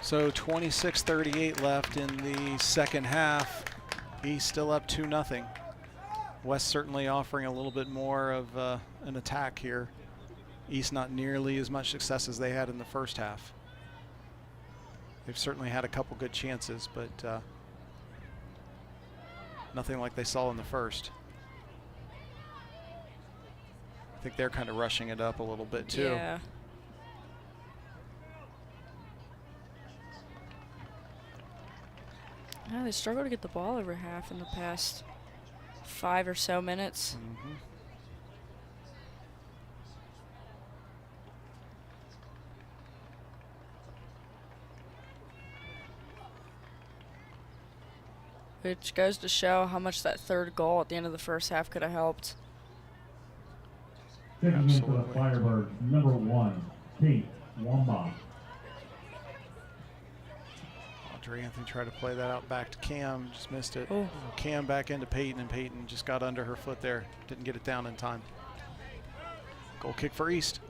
So 26:38 left in the second half. East still up 2-0. West certainly offering a little bit more of an attack here. East not nearly as much success as they had in the first half. They've certainly had a couple good chances, but nothing like they saw in the first. I think they're kind of rushing it up a little bit too. Yeah. Yeah, they struggle to get the ball over half in the past 5 or so minutes. Mm-hmm. Which goes to show how much that third goal at the end of the first half could have helped. Checking in for the Absolutely. Firebirds, number 1, Kate Wamba. Audrey Anthony tried to play that out back to Cam, just missed it. Oh. Cam back into Peyton, and Peyton just got under her foot there. Didn't get it down in time. Goal kick for East.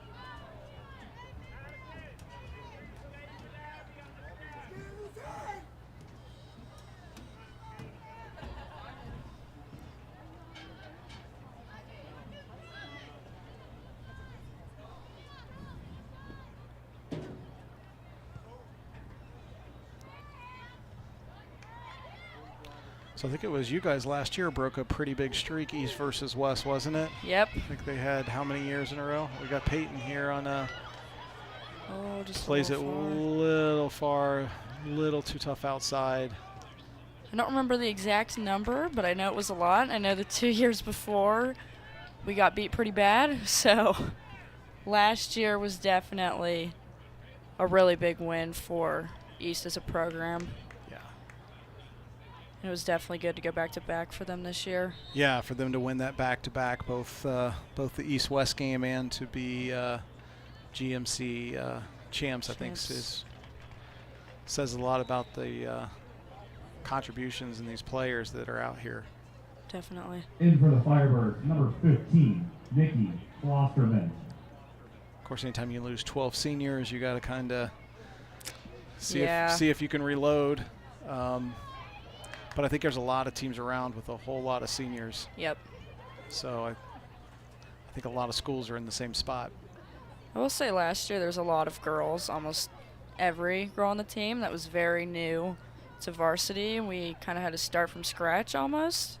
So I think it was you guys last year broke a pretty big streak, East versus West, wasn't it? Yep. I think they had how many years in a row? We got Peyton here on Just plays a it little far. little too tough outside. I don't remember the exact number, but I know it was a lot. I know the 2 years before we got beat pretty bad, so last year was definitely a really big win for East as a program. Yeah. It was definitely good to go back-to-back for them this year. Yeah, for them to win that back-to-back, both the East-West game and to be GMC champs, I think says a lot about the contributions in these players that are out here. Definitely. In for the Firebirds, number 15, Nikki Klosterman. Of course, anytime you lose 12 seniors, you got to kind of see Yeah. if you can reload. But I think there's a lot of teams around with a whole lot of seniors. Yep. So I think a lot of schools are in the same spot. I will say last year there was a lot of girls, almost every girl on the team that was very new to varsity. We kind of had to start from scratch almost.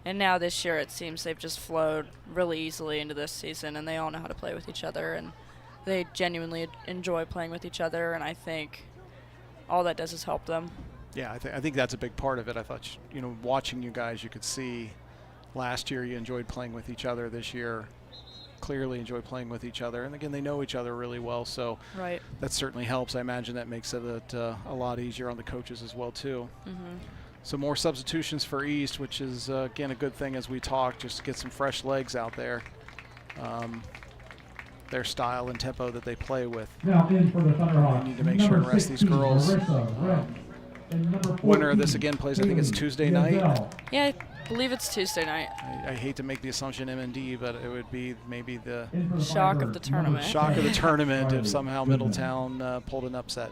And now this year it seems they've just flowed really easily into this season, and they all know how to play with each other, and they genuinely enjoy playing with each other, and I think all that does is help them. Yeah, I think that's a big part of it. I thought, watching you guys, you could see last year you enjoyed playing with each other. This year, clearly enjoy playing with each other. And again, they know each other really well, so Right. that certainly helps. I imagine that makes it a lot easier on the coaches as well, too. Mm-hmm. So more substitutions for East, which is, again, a good thing as we talk, just to get some fresh legs out there. Their style and tempo that they play with. Now in for the Thunderhawks, We need to make sure and rest these girls. Winner Winner of this again plays, I think it's Tuesday night. Yeah, I believe it's Tuesday night. I hate to make the assumption M&D, but it would be maybe the Shock of the tournament. shock of the tournament if somehow Middletown pulled an upset.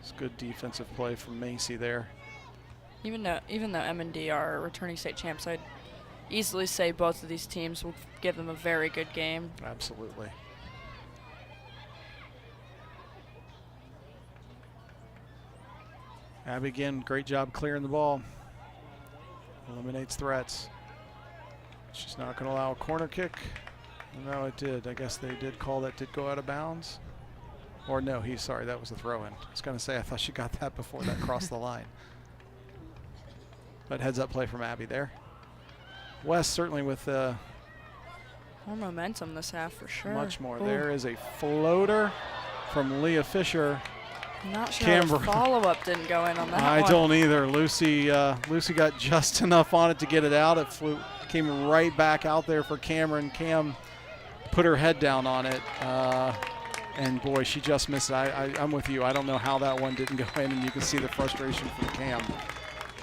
It's good defensive play from Macy there. Even though M&D are returning state champs, I'd easily say both of these teams will give them a very good game. Absolutely. Abby again, great job clearing the ball. Eliminates threats. She's not going to allow a corner kick. No, it did. I guess they did call that did go out of bounds. Or no, sorry, that was a throw-in. I was going to say I thought she got that before that crossed the line. But heads-up play from Abby there. West certainly with More momentum this half for sure. much more. Ooh. There is a floater from Leah Fisher. I'm not sure how the Canberra. follow-up didn't go in on that I one. don't either. Lucy got just enough on it to get it out. It came right back out there for Cameron. Cam put her head down on it. And boy, she just missed it. I'm with you. I don't know how that one didn't go in, and you can see the frustration from Cam.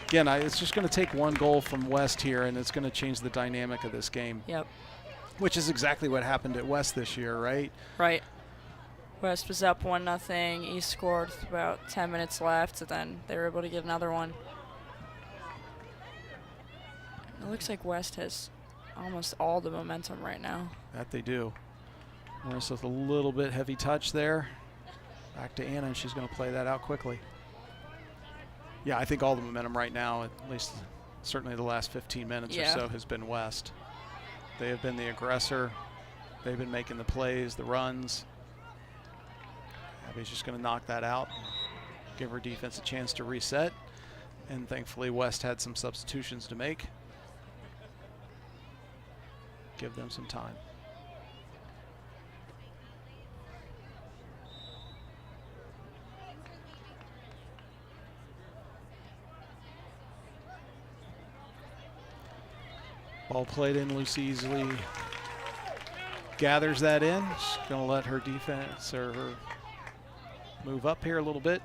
Again, it's just going to take one goal from West here, and it's going to change the dynamic of this game. Yep. Which is exactly what happened at West this year, right? Right. West was up 1-0. East scored with about 10 minutes left, and then they were able to get another one. It looks like West has almost all the momentum right now. That they do. Marissa with a little bit heavy touch there. Back to Anna, and she's going to play that out quickly. Yeah, I think all the momentum right now, at least certainly the last 15 minutes or so, has been West. They have been the aggressor. They've been making the plays, the runs. Abby's just going to knock that out, give her defense a chance to reset. And thankfully, West had some substitutions to make. Give them some time. Ball played in, Lucy easily gathers that in. She's going to let her defense or her move up here a little bit,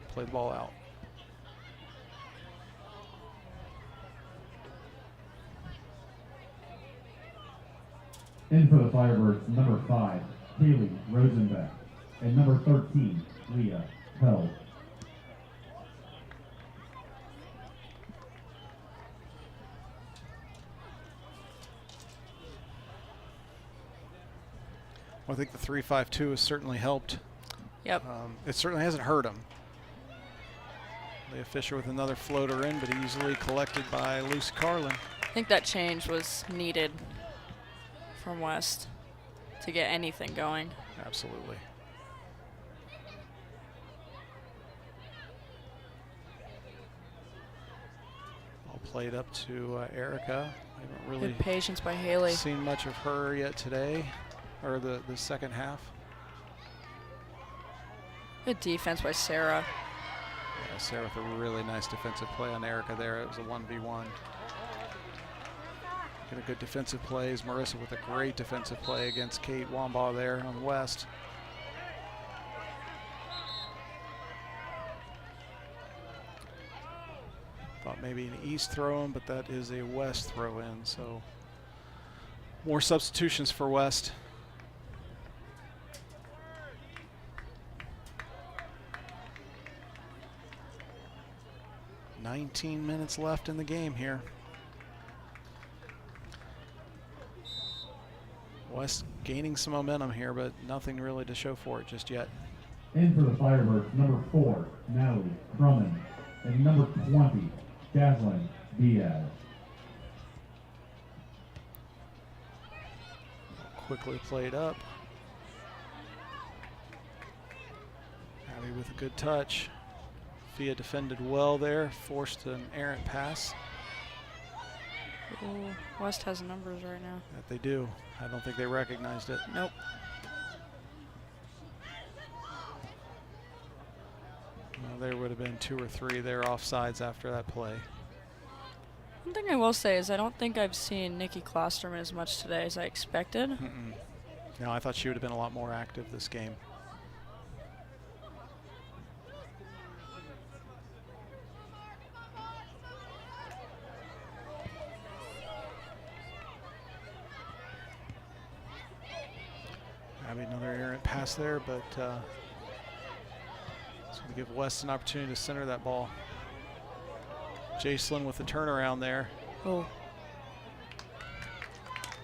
play the ball out. In for the Firebirds, number 5, Kaylee Rosenbeck, and number 13, Leah Held. Well, I think the 3-5-2 has certainly helped. Yep. It certainly hasn't hurt him. Leah Fisher with another floater in, but easily collected by Lucy Carlin. I think that change was needed from West to get anything going. Absolutely. All played up to Erica. I haven't really Good patience by Haley. seen much of her yet today, or the second half. Good defense by Sarah. Yeah, Sarah with a really nice defensive play on Erica there. It was a 1v1. Get a good defensive plays. Marissa with a great defensive play against Kate Wambaugh there on West. Thought maybe an East throw in, but that is a West throw in. So more substitutions for West. "19 minutes left in the game here. West gaining some momentum here, but nothing really to show for it just yet. In for the Firebirds, number 4, Natalie Drummond, and number 20, Jaslyn Diaz. Quickly played up. Abby with a good touch. Fia defended well there, forced an errant pass. Ooh, West has numbers right now. That they do. I don't think they recognized it. Nope. Well, there would have been 2 or 3 there offsides after that play. One thing I will say is I don't think I've seen Nikki Klosterman as much today as I expected. No, I thought she would have been a lot more active this game. Abby, another errant pass there, but it's going to give West an opportunity to center that ball. Jacelyn with the turnaround there. Oh,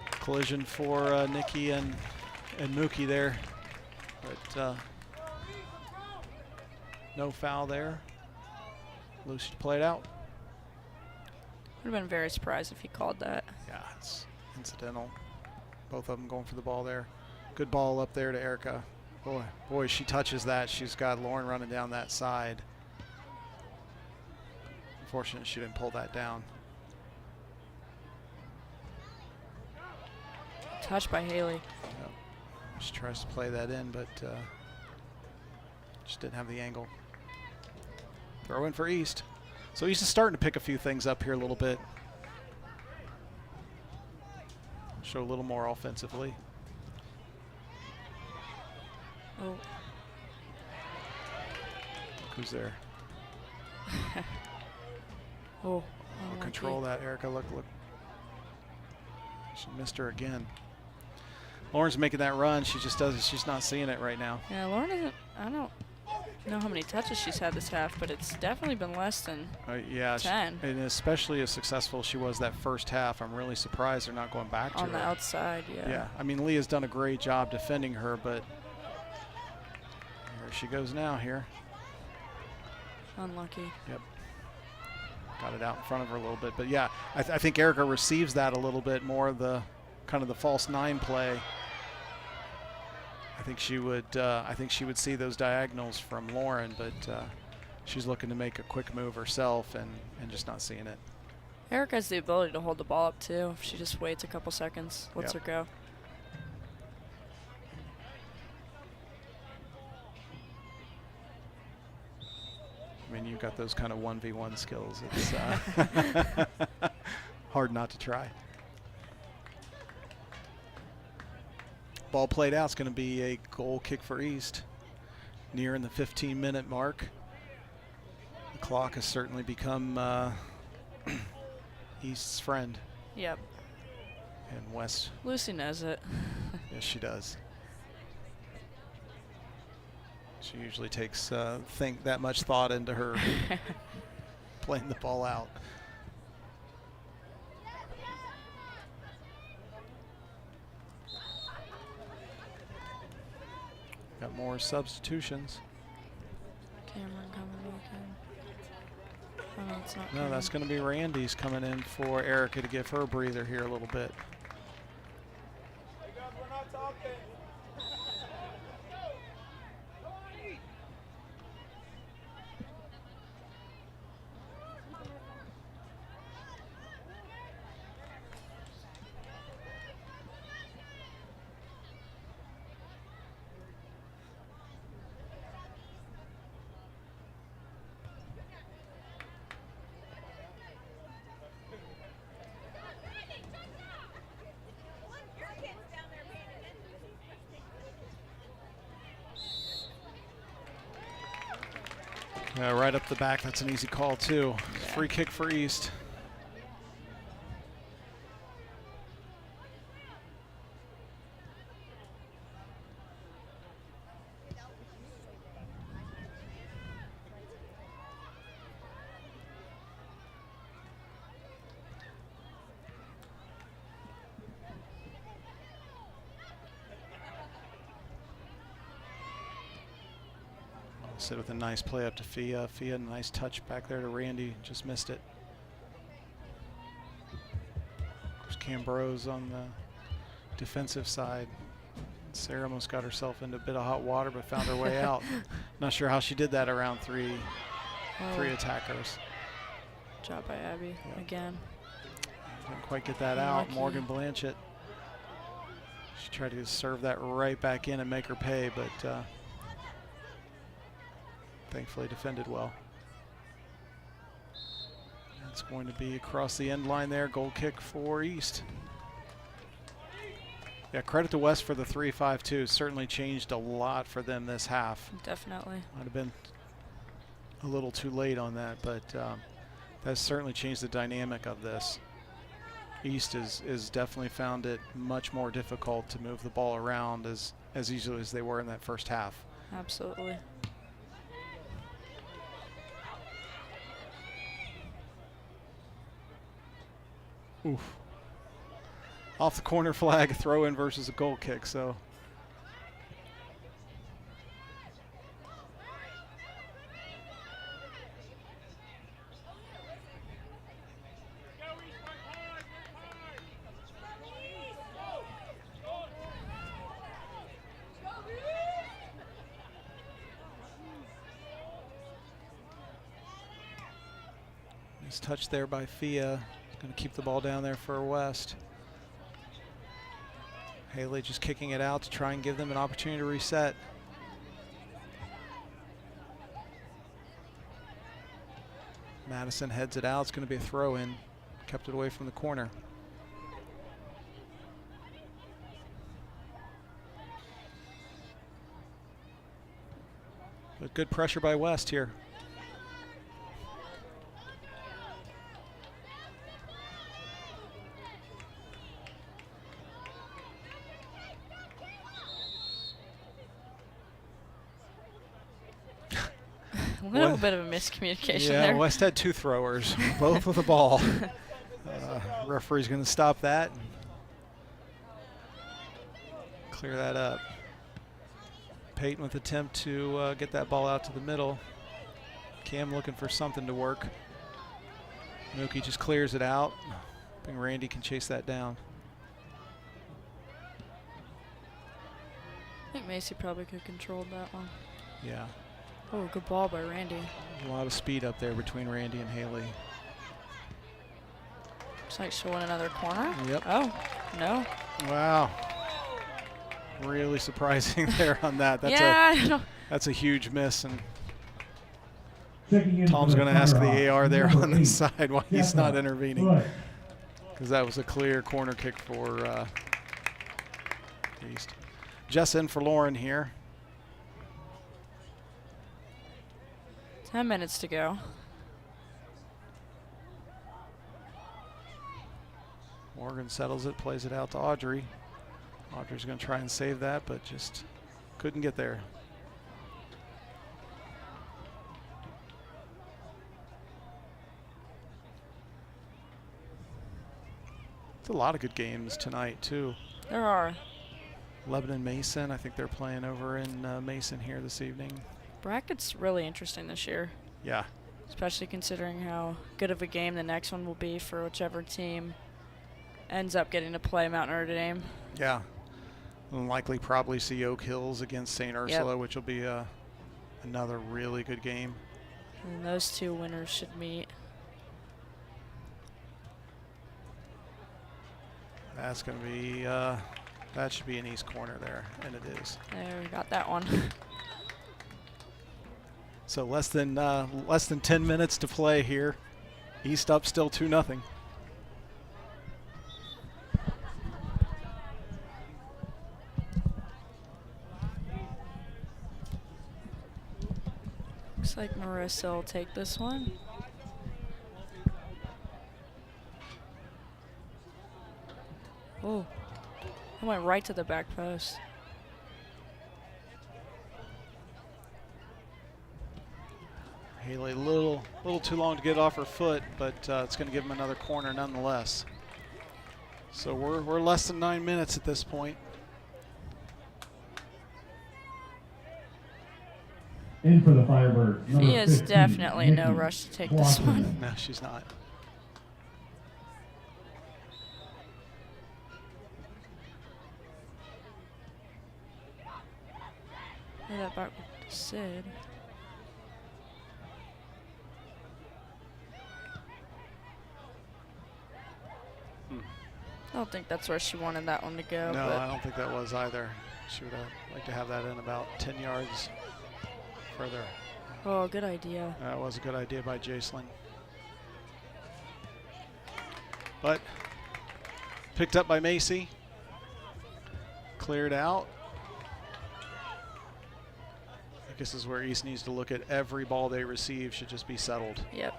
Collision for Nikki and Mookie there, but no foul there. Lucy played out. would have been very surprised if he called that. Yeah, it's incidental. Both of them going for the ball there. Good ball up there to Erica. Boy, she touches that. She's got Lauren running down that side. Unfortunate she didn't pull that down. Touch by Haley. Yep. She tries to play that in, but just didn't have the angle. Throw in for East. So East is starting to pick a few things up here a little bit. Show a little more offensively. Oh. Who's there? Oh. Control that, Erica. Look. She missed her again. Lauren's making that run. She just doesn't. She's not seeing it right now. Yeah, Lauren isn't. I don't know how many touches she's had this half, but it's definitely been less than Yeah, 10. And especially as successful she was that first half, I'm really surprised they're not going back to her. On the outside, yeah. Yeah, I mean, Leah's done a great job defending her, but here she goes now here. Unlucky. Yep. Got it out in front of her a little bit. But yeah, I think Erica receives that a little bit more, the kind of the false 9 play. I think she would see those diagonals from Lauren, but she's looking to make a quick move herself and just not seeing it. Erica has the ability to hold the ball up too. If she just waits a couple seconds, lets her go. I mean, you've got those kind of 1v1 skills. It's hard not to try. Ball played out. It's going to be a goal kick for East. Nearing the 15-minute mark. The clock has certainly become East's friend. Yep. And West. Lucy knows it. Yes, she does. She usually takes that much thought into her playing the ball out. Got more substitutions. Cameron coming back in. Oh, no, it's not. No, that's going to be Randy's coming in for Erica to give her a breather here a little bit. Right up the back, that's an easy call too. Yeah. Free kick for East. Sit with a nice play up to Fia. Fia, nice touch back there to Randy. Just missed it. Of course, Cambro's on the defensive side. Sarah almost got herself into a bit of hot water, but found her way out. Not sure how she did that around three attackers. Job by Abby again. Didn't quite get that out. Lucky. Morgan Blanchett. She tried to serve that right back in and make her pay, but thankfully defended well. That's going to be across the end line there. Goal kick for East. Yeah, credit to West for the 3-5-2. Certainly changed a lot for them this half. Definitely. Might have been a little too late on that, but that's certainly changed the dynamic of this. East is definitely found it much more difficult to move the ball around as easily as they were in that first half. Absolutely. Oof. Off the corner flag, throw in versus a goal kick, so. Nice touch there by Fia. Going to keep the ball down there for West. Haley just kicking it out to try and give them an opportunity to reset. Madison heads it out. It's going to be a throw in. Kept it away from the corner. But good pressure by West here. A little bit of a miscommunication there. Yeah, West had two throwers, both with a ball. Referee's going to stop that. And clear that up. Peyton with attempt to get that ball out to the middle. Cam looking for something to work. Mookie just clears it out. Hoping Randy can chase that down. I think Macy probably could have controlled that one. Yeah. Oh, good ball by Randy. A lot of speed up there between Randy and Haley. Looks like she'll win another corner. Yep. Oh, no. Wow. Really surprising there on that. That's a huge miss, and Tom's going to ask the AR there on the side why he's not intervening, because that was a clear corner kick for East. Jess in for Lauren here. 10 minutes to go. Morgan settles it, plays it out to Audrey. Audrey's going to try and save that, but just couldn't get there. It's a lot of good games tonight, too. There are. Lebanon Mason, I think they're playing over in Mason here this evening. Bracket's really interesting this year. Yeah. Especially considering how good of a game the next one will be for whichever team ends up getting to play Mount Notre Dame. Yeah. We'll likely probably see Oak Hills against St. Ursula, which will be another really good game. And those two winners should meet. That's going to be, that should be an East corner there, and it is. There, we got that one. So less than 10 minutes to play here. East up still 2-0. Looks like Marissa will take this one. Oh, I went right to the back post. Haley, a little too long to get off her foot, but it's going to give him another corner nonetheless. So we're less than 9 minutes at this point. In for the Firebirds. She is definitely no rush to take this one. No, she's not. Play that back with Sid. I don't think that's where she wanted that one to go. No, but I don't think that was either. She would have liked to have that in about 10 yards further. oh, good idea. That was a good idea by Jacelyn. But picked up by Macy. Cleared out. I guess this is where East needs to look at every ball they receive should just be settled. Yep.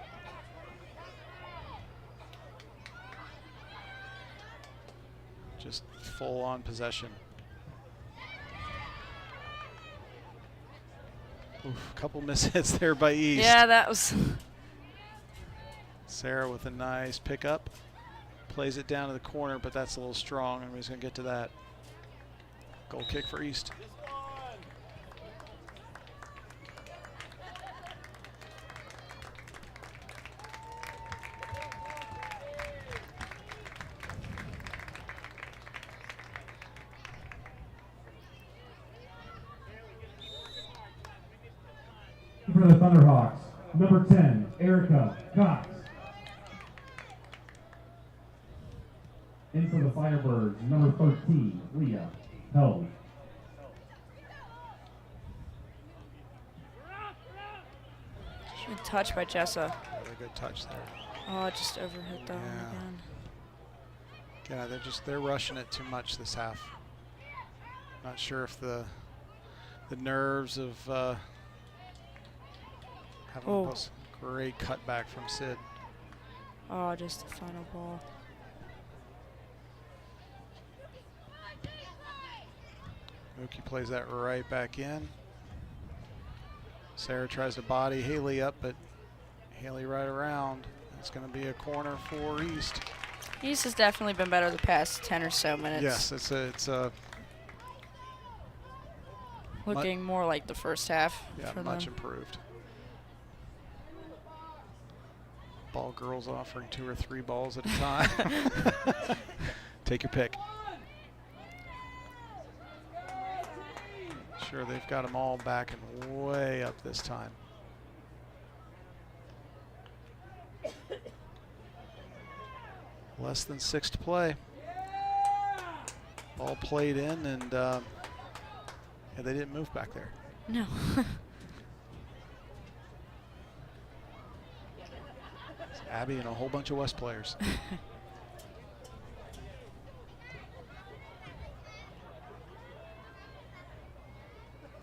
Just full on possession. Oof, couple mishits there by East. Yeah, that was. Sarah with a nice pickup. Plays it down to the corner, but that's a little strong. Everybody's going to get to that. Goal kick for East. For the Thunderhawks, number 10, Erica Cox. In for the Firebirds, number 13, Leah Held. Good touch by Jessa. Really good touch there. Oh, it just overhit that one again. Yeah, they're rushing it too much this half. Not sure if the nerves of having a great cutback from Sid. Oh, just the final ball. Mookie plays that right back in. Sarah tries to body Haley up, but Haley right around. It's going to be a corner for East. East has definitely been better the past 10 or so minutes. Yes, it's a looking more like the first half. Yeah, for much them. improved. Ball girls offering 2 or 3 balls at a time. Take your pick. Sure, they've got them all backing way up this time. Less than 6 to play. Ball played in, and yeah, they didn't move back there. No. It's Abby and a whole bunch of West players.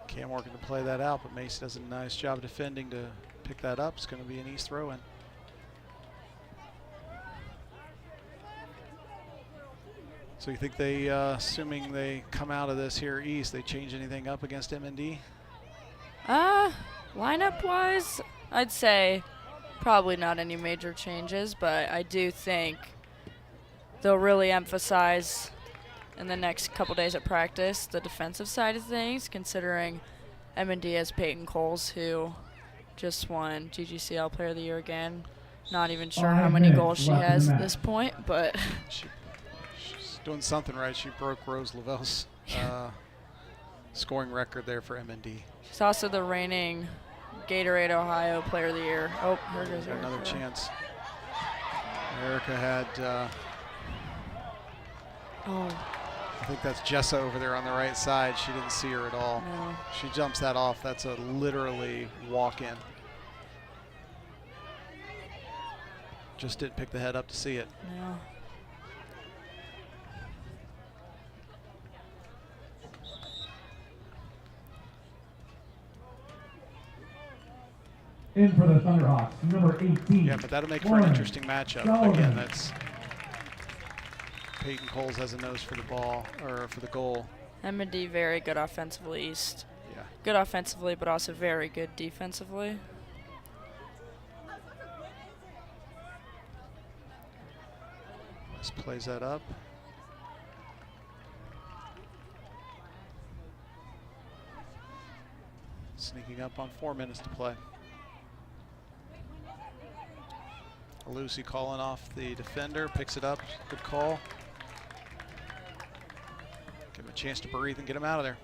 Cam working to play that out, but Mace does a nice job defending to pick that up. It's going to be an East throw-in. So you think they, assuming they come out of this here East, they change anything up against M&D? Lineup-wise, I'd say probably not any major changes, but I do think they'll really emphasize in the next couple days at practice the defensive side of things, considering M&D has Peyton Coles, who just won GGCL Player of the Year again. Not even sure how many goals she has at this point, but She's doing something right. She broke Rose Lavelle's scoring record there for M&D. she's also the reigning Gatorade Ohio Player of the Year. Oh, here goes Got another Erica. chance. Erica had, I think that's Jessa over there on the right side. She didn't see her at all. No. She jumps that off. That's a literally walk-in. Just didn't pick the head up to see it. No. In for the Thunderhawks, number 18. Yeah, but that'll make for an Lauren interesting matchup. Sullivan. Again, that's Peyton Coles has a nose for the ball, or for the goal. M&D very good offensively East. Yeah. Good offensively, but also very good defensively. West plays that up. Sneaking up on 4 minutes to play. Lucy calling off the defender, picks it up, good call. Give him a chance to breathe and get him out of there.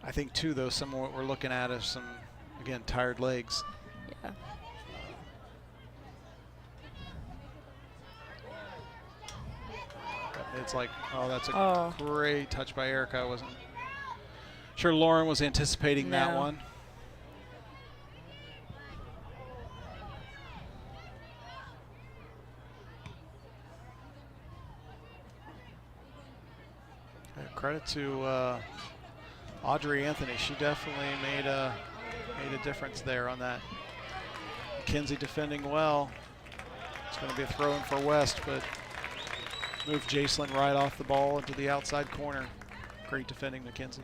I think too, though, some of what we're looking at is some, again, tired legs. Yeah. It's like, oh, that's a great touch by Erica. I wasn't sure Lauren was anticipating that No. one. Credit to Audrey Anthony. She definitely made a difference there on that. McKenzie defending well. It's going to be a throw-in for West, but moved Jacelyn right off the ball into the outside corner. Great defending, McKenzie.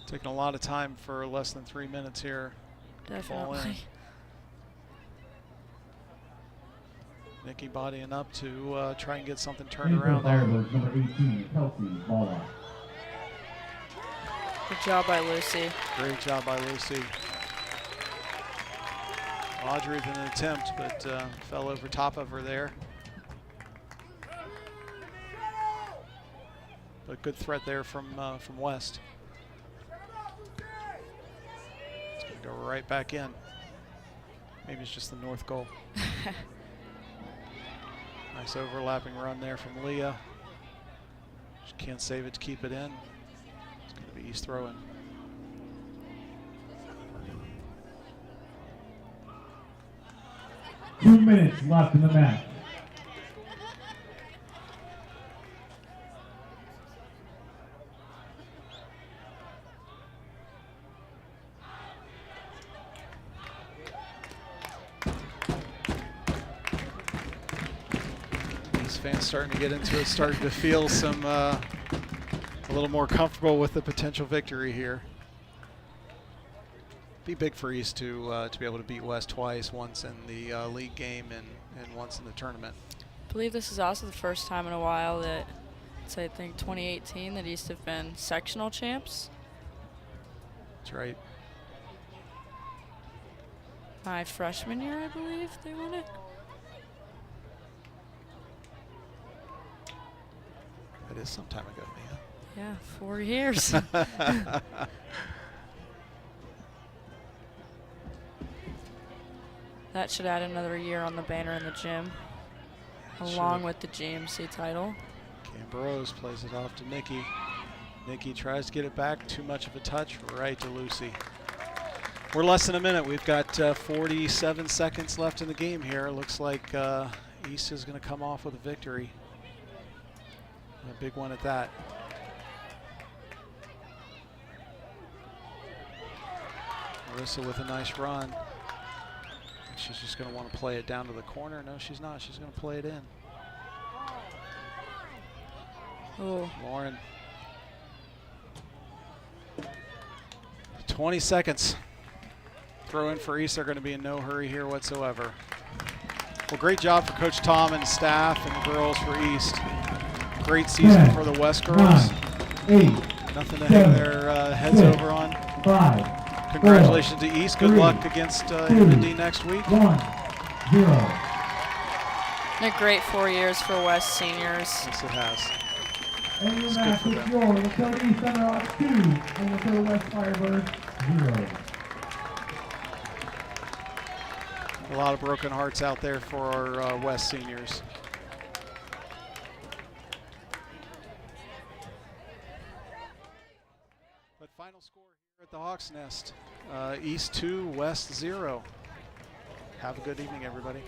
Taking a lot of time for less than 3 minutes here. Ball in. Definitely. Nikki bodying up to try and get something turned In for around there. Firebirds, number 18, Kelsey Balla. Good job by Lucy. Great job by Lucy. Audrey with an attempt, but fell over top of her there. But good threat there from West. It's going to go right back in. Maybe it's just the north goal. Nice overlapping run there from Leah. She can't save it to keep it in. It's going to be East throw-in. Two minutes left in the match. These fans starting to get into it, starting to feel some a little more comfortable with the potential victory here. Be big for East to be able to beat West twice, once in the league game and once in the tournament. I believe this is also the first time in a while that, it's I think 2018, that East have been sectional champs. That's right. My freshman year, I believe they won it. It is some time ago, man. Yeah, 4 years. That should add another year on the banner in the gym, along with the GMC title. Cambrose plays it off to Nikki. Nikki tries to get it back. Too much of a touch right to Lucy. We're less than a minute. We've got 47 seconds left in the game here. Looks like East is going to come off with a victory. A big one at that. Marissa with a nice run. She's just going to want to play it down to the corner. No, she's not. She's going to play it in. Oh, Lauren. 20 seconds. Throw in for East. They're going to be in no hurry here whatsoever. Well, great job for Coach Tom and staff and the girls for East. Great season for the West girls. 9, 8, Nothing to 7, hang their heads 6, over on. 5, Congratulations to East. Good 3, luck against 2, MD next week. 1, 0. a great 4 years for West seniors. Yes, it has. And your It's good match for is them. your Lakota East Thunderhawks 2 and Lakota West Firebirds 0. A lot of broken hearts out there for our West seniors. But final score here at the Hawks Nest, East 2, West 0. Have a good evening, everybody.